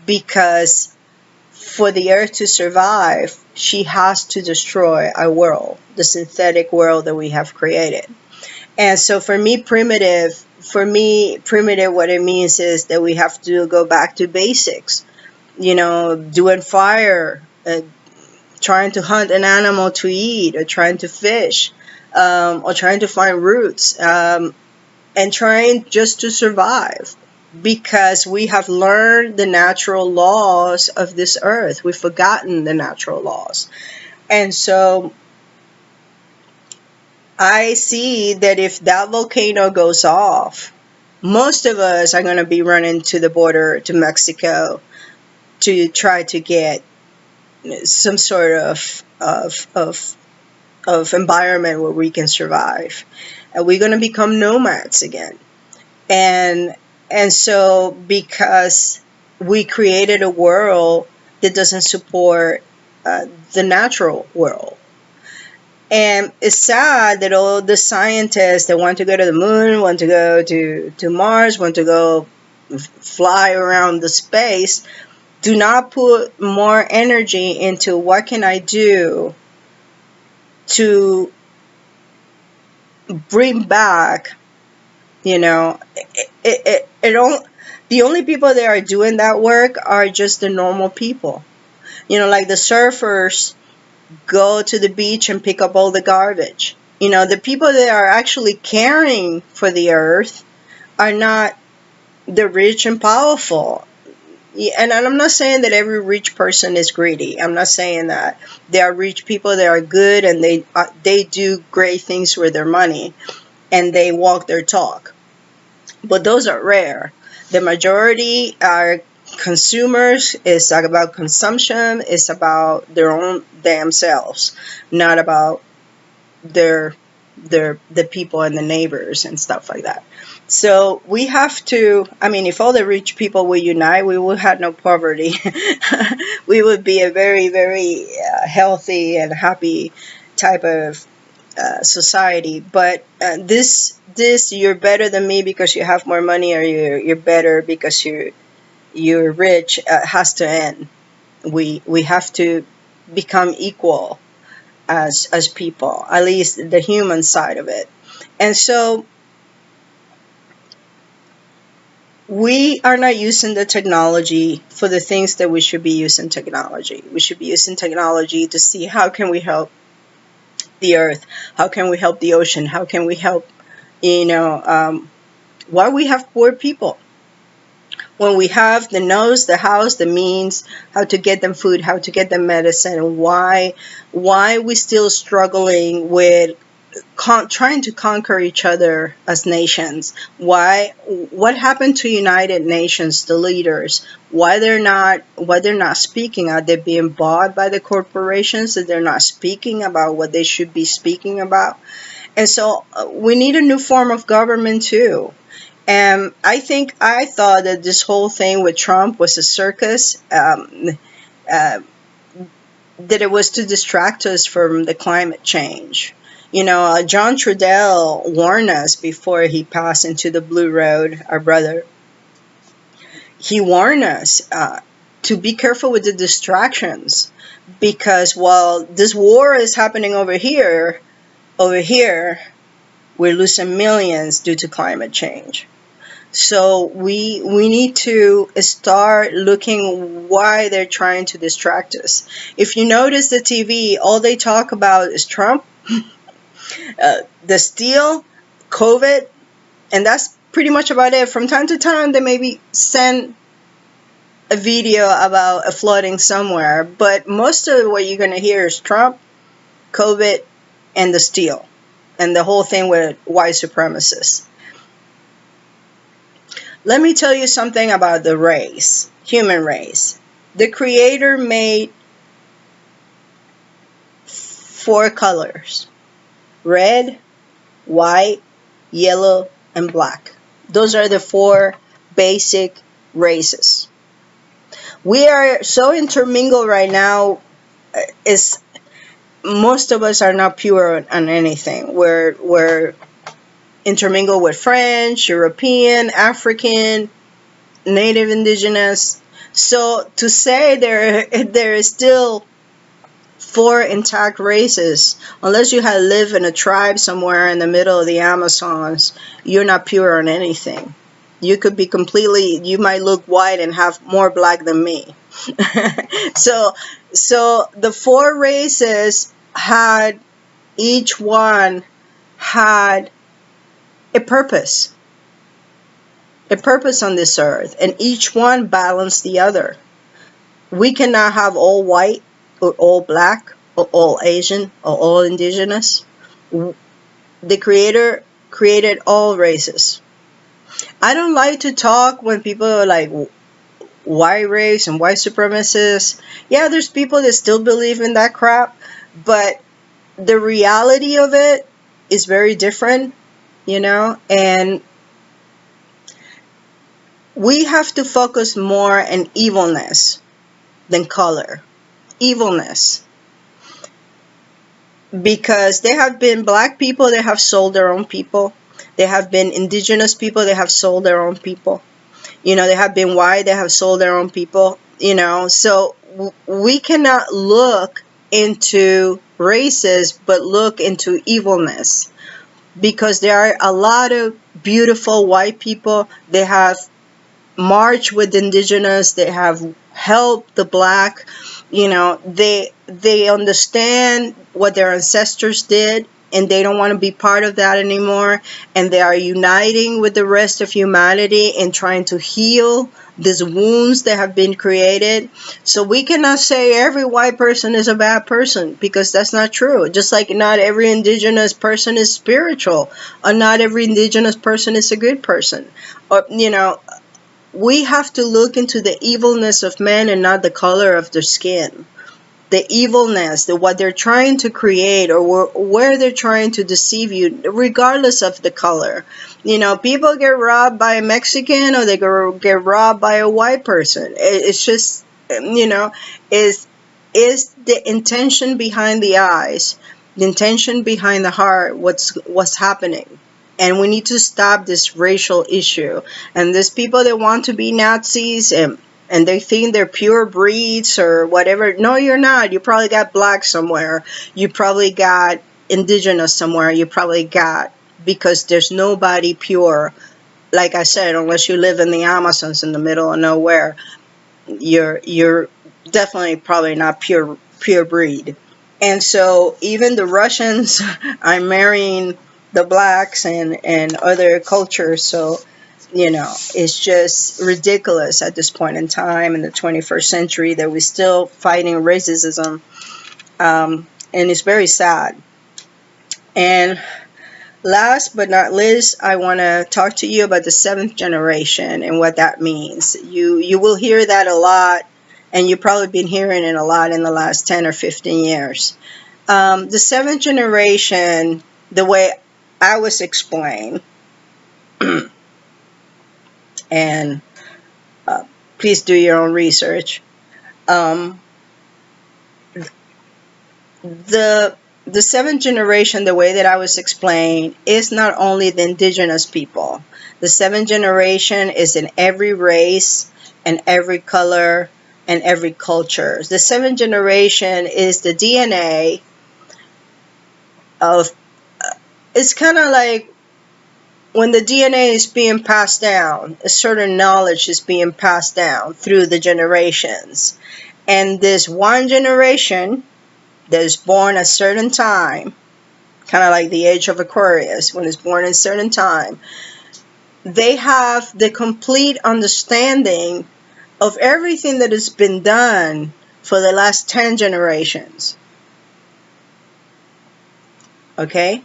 because for the earth to survive, she has to destroy our world, the synthetic world that we have created. And so for me, primitive, what it means is that we have to go back to basics, doing fire, trying to hunt an animal to eat, or trying to fish, or trying to find roots, and trying just to survive. Because we have learned the natural laws of this earth. We've forgotten the natural laws. And so I see that if that volcano goes off, most of us are going to be running to the border to Mexico to try to get some sort of environment where we can survive. And we're going to become nomads again. And and so because we created a world that doesn't support the natural world. And it's sad that all the scientists that want to go to the moon, want to go to Mars, want to go fly around the space, do not put more energy into what can I do to bring back, it don't, the only people that are doing that work are just the normal people. Like the surfers go to the beach and pick up all the garbage. The people that are actually caring for the earth are not the rich and powerful. Yeah, and I'm not saying that every rich person is greedy. I'm not saying that. There are rich people that are good and they do great things with their money and they walk their talk. But those are rare. The majority are consumers. It's like about consumption. It's about their own damn selves, not about the people and the neighbors and stuff like that. So we have to, I mean, if all the rich people would unite, we would have no poverty. We would be a very, very healthy and happy type of society. But this you're better than me because you have more money, or you're better because you're rich, has to end. We have to become equal as people, at least the human side of it. And so we are not using the technology for the things that we should be using technology. We should be using technology to see how can we help the earth, how can we help the ocean, how can we help, why we have poor people. When we have the nose, the house, the means, how to get them food, how to get them medicine, why we still struggling with trying to conquer each other as nations. What happened to United Nations, the leaders? Why they're not speaking? Are they being bought by the corporations, that they're not speaking about what they should be speaking about? And so we need a new form of government too. And I thought that this whole thing with Trump was a circus, that it was to distract us from the climate change. John Trudell warned us before he passed into the Blue Road, our brother. He warned us to be careful with the distractions, because while this war is happening over here, we're losing millions due to climate change. So we need to start looking why they're trying to distract us. If you notice the TV, all they talk about is Trump, the steel, COVID, and that's pretty much about it. From time to time, they maybe send a video about a flooding somewhere, but most of what you're going to hear is Trump, COVID, and the steel, and the whole thing with white supremacists. Let me tell you something about the race, human race. The Creator made 4 colors: red, white, yellow, and black. Those are the 4 basic races. We are so intermingled right now. Is most of us are not pure on anything. We're intermingled with French, European, African, Native Indigenous. So to say there is still 4 intact races, unless you had lived in a tribe somewhere in the middle of the Amazons, you're not pure on anything. You could be completely, you might look white and have more black than me. so so the 4 races had, each one had a purpose, a purpose on this earth, and each one balanced the other. We cannot have all white or all black or all Asian or all indigenous. The Creator created all races. I don't like to talk when people are like white race and white supremacists. Yeah, there's people that still believe in that crap, but the reality of it is very different, and we have to focus more on evilness than color. Evilness. Because there have been black people that have sold their own people. There have been indigenous people that have sold their own people. There have been white that have sold their own people. So we cannot look into races but look into evilness, because there are a lot of beautiful white people that have marched with indigenous, that have helped the black. They understand what their ancestors did, and they don't want to be part of that anymore, and they are uniting with the rest of humanity and trying to heal these wounds that have been created. So we cannot say every white person is a bad person, because that's not true. Just like not every indigenous person is spiritual, or not every indigenous person is a good person. Or we have to look into the evilness of men and not the color of their skin. The evilness, what they're trying to create, or where they're trying to deceive you, regardless of the color. People get robbed by a Mexican, or they get robbed by a white person. It's just, is the intention behind the eyes, the intention behind the heart, what's happening. And we need to stop this racial issue. And there's people that want to be Nazis, and they think they're pure breeds or whatever. No, you're not. You probably got black somewhere. You probably got indigenous somewhere. You probably got, because there's nobody pure. Like I said, unless you live in the Amazons in the middle of nowhere, you're definitely probably not pure breed. And so even the Russians are marrying the blacks and other cultures. So, it's just ridiculous at this point in time in the 21st century that we're still fighting racism. And it's very sad. And last but not least, I want to talk to you about the 7th generation and what that means. You will hear that a lot, and you've probably been hearing it a lot in the last 10 or 15 years. The 7th generation, the way I was explained, and please do your own research. The 7th generation, the way that I was explained, is not only the indigenous people. The 7th generation is in every race and every color and every culture. The 7th generation is the DNA of, it's kind of like when the DNA is being passed down, a certain knowledge is being passed down through the generations. And this one generation that is born at a certain time, kind of like the age of Aquarius, when it's born at a certain time, they have the complete understanding of everything that has been done for the last 10 generations. Okay?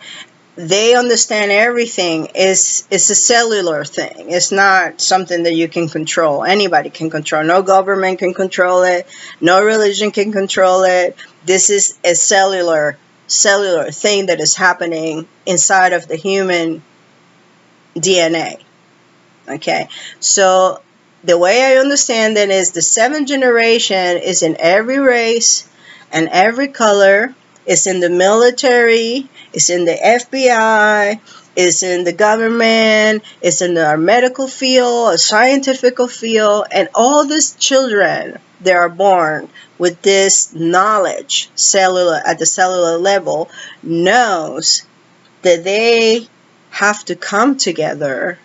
they understand everything. It's a cellular thing. It's not something that you can control. Anybody can control. No government can control it. No religion can control it. This is a cellular thing that is happening inside of the human DNA. Okay, so the way I understand it is the seventh generation is in every race and every color. It's in the military, it's in the FBI, it's in the government, it's in the medical field, a scientific field, and all these children, they are born with this knowledge, cellular, at the cellular level, knows that they have to come together,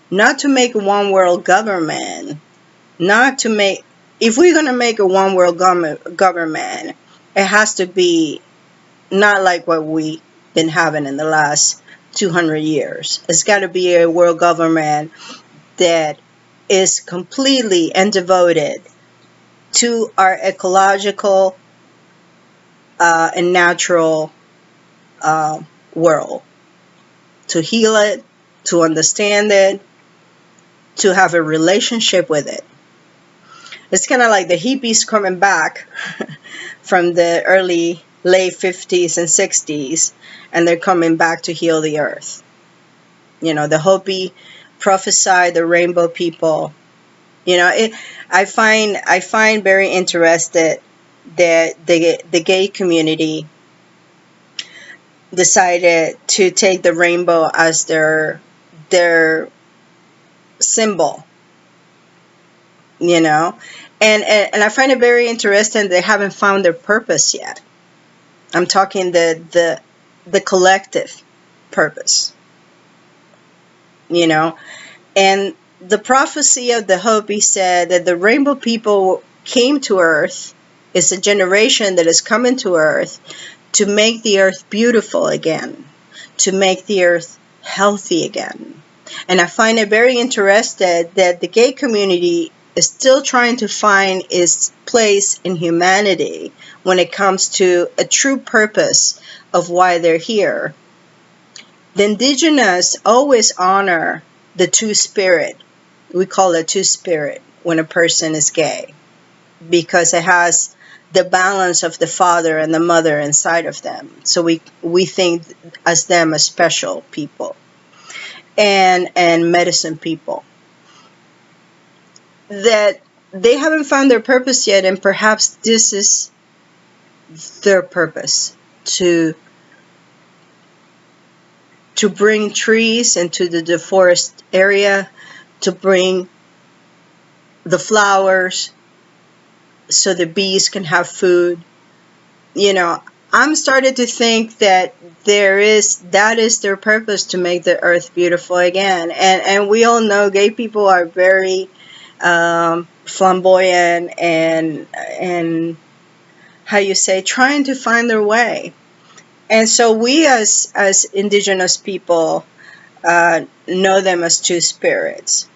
not to make a one world government, not to make, if we're going to make a one world government, it has to be not like what we've been having in the last 200 years. It's got to be a world government that is completely and devoted to our ecological and natural world, to heal it, to understand it, to have a relationship with it. It's kind of like the hippies coming back from the late 50s and 60s, and they're coming back to heal the earth. You know, the Hopi prophesied the rainbow people. You know, I find very interested that the gay community decided to take the rainbow as their symbol, you know, and I find it very interesting they haven't found their purpose yet. I'm talking the collective purpose, you know. And the prophecy of the Hopi said that the rainbow people came to earth, is a generation that is coming to earth to make the earth beautiful again, to make the earth healthy again. And I find it very interesting that the gay community is still trying to find its place in humanity when it comes to a true purpose of why they're here. The indigenous always honor the two-spirit. We call it two-spirit when a person is gay, because it has the balance of the father and the mother inside of them. So we think as them as special people and medicine people. That they haven't found their purpose yet, and perhaps this is their purpose, to bring trees into the deforested area, to bring the flowers so the bees can have food. You know, I'm starting to think that that is their purpose, to make the earth beautiful again. And we all know gay people are very flamboyant and how you say, trying to find their way. And so we as indigenous people know them as two spirits.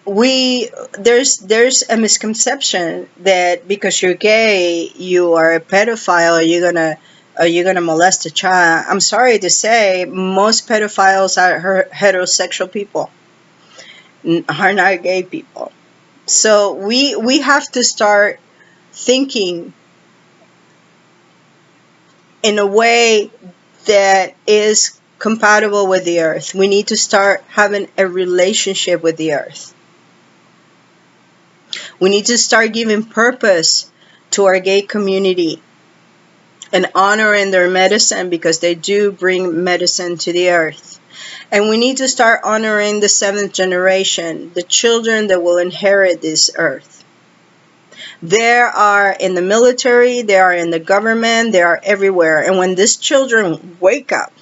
There's a misconception that because you're gay, you are a pedophile, or you're gonna molest a child. I'm sorry to say, most pedophiles are heterosexual people, are not gay people. So we have to start thinking in a way that is compatible with the earth. We need to start having a relationship with the earth. We need to start giving purpose to our gay community and honoring their medicine, because they do bring medicine to the earth. And we need to start honoring the seventh generation, the children that will inherit this earth. They are in the military, they are in the government, they are everywhere. And when these children wake up,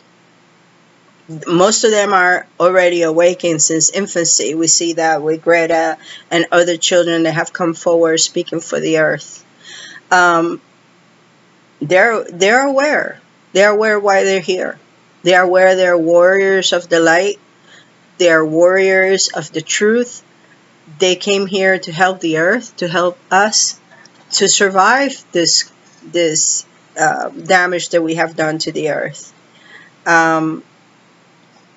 most of them are already awakened since infancy. We see that with Greta and other children that have come forward speaking for the earth. They're aware. They're aware why they're here. They are aware they're warriors of the light. They are warriors of the truth. They came here to help the earth, to help us to survive this damage that we have done to the earth. Um,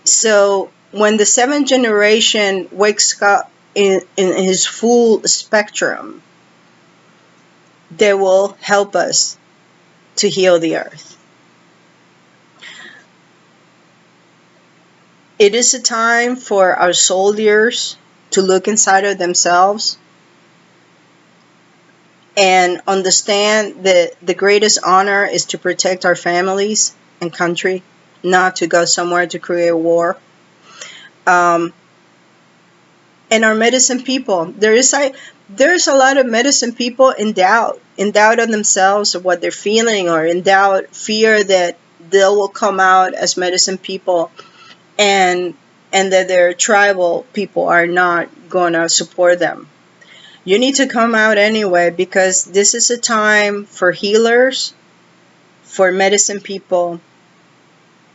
so when the seventh generation wakes up in his full spectrum, they will help us to heal the earth. It is a time for our soldiers to look inside of themselves and understand that the greatest honor is to protect our families and country, not to go somewhere to create war. Um, and our medicine people, there's a lot of medicine people in doubt of themselves, of what they're feeling, or in doubt, fear that they will come out as medicine people, and that their tribal people are not going to support them. You need to come out anyway, because this is a time for healers, for medicine people,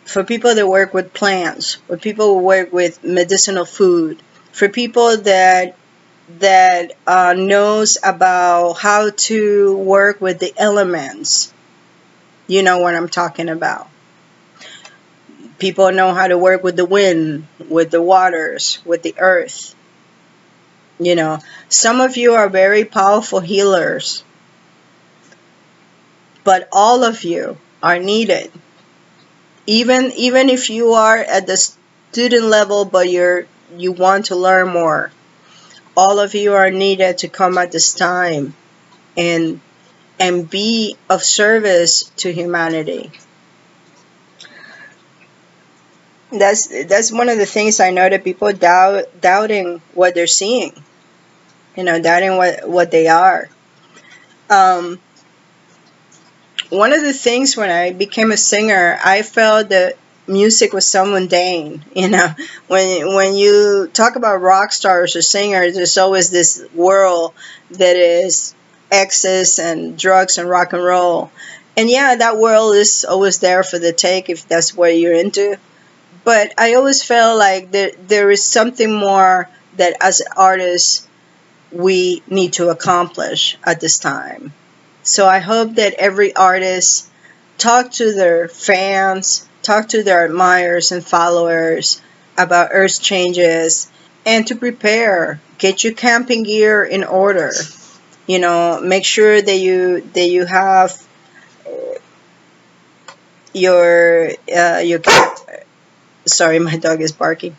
for people that work with plants, for people who work with medicinal food, for people that knows about how to work with the elements. You know what I'm talking about. People know how to work with the wind, with the waters, with the earth. You know, some of you are very powerful healers, but all of you are needed. Even if you are at the student level, but you want to learn more, all of you are needed to come at this time and be of service to humanity. That's one of the things I know, that people doubting what they're seeing, doubting what they are. One of the things, when I became a singer, I felt that music was so mundane. When you talk about rock stars or singers, there's always this world that is excess and drugs and rock and roll. And yeah, that world is always there for the take if that's what you're into. But I always felt like there is something more that as artists we need to accomplish at this time. So I hope that every artist talk to their fans, talk to their admirers and followers about earth changes, and to prepare. Get your camping gear in order. Make sure that you have your sorry, my dog is barking.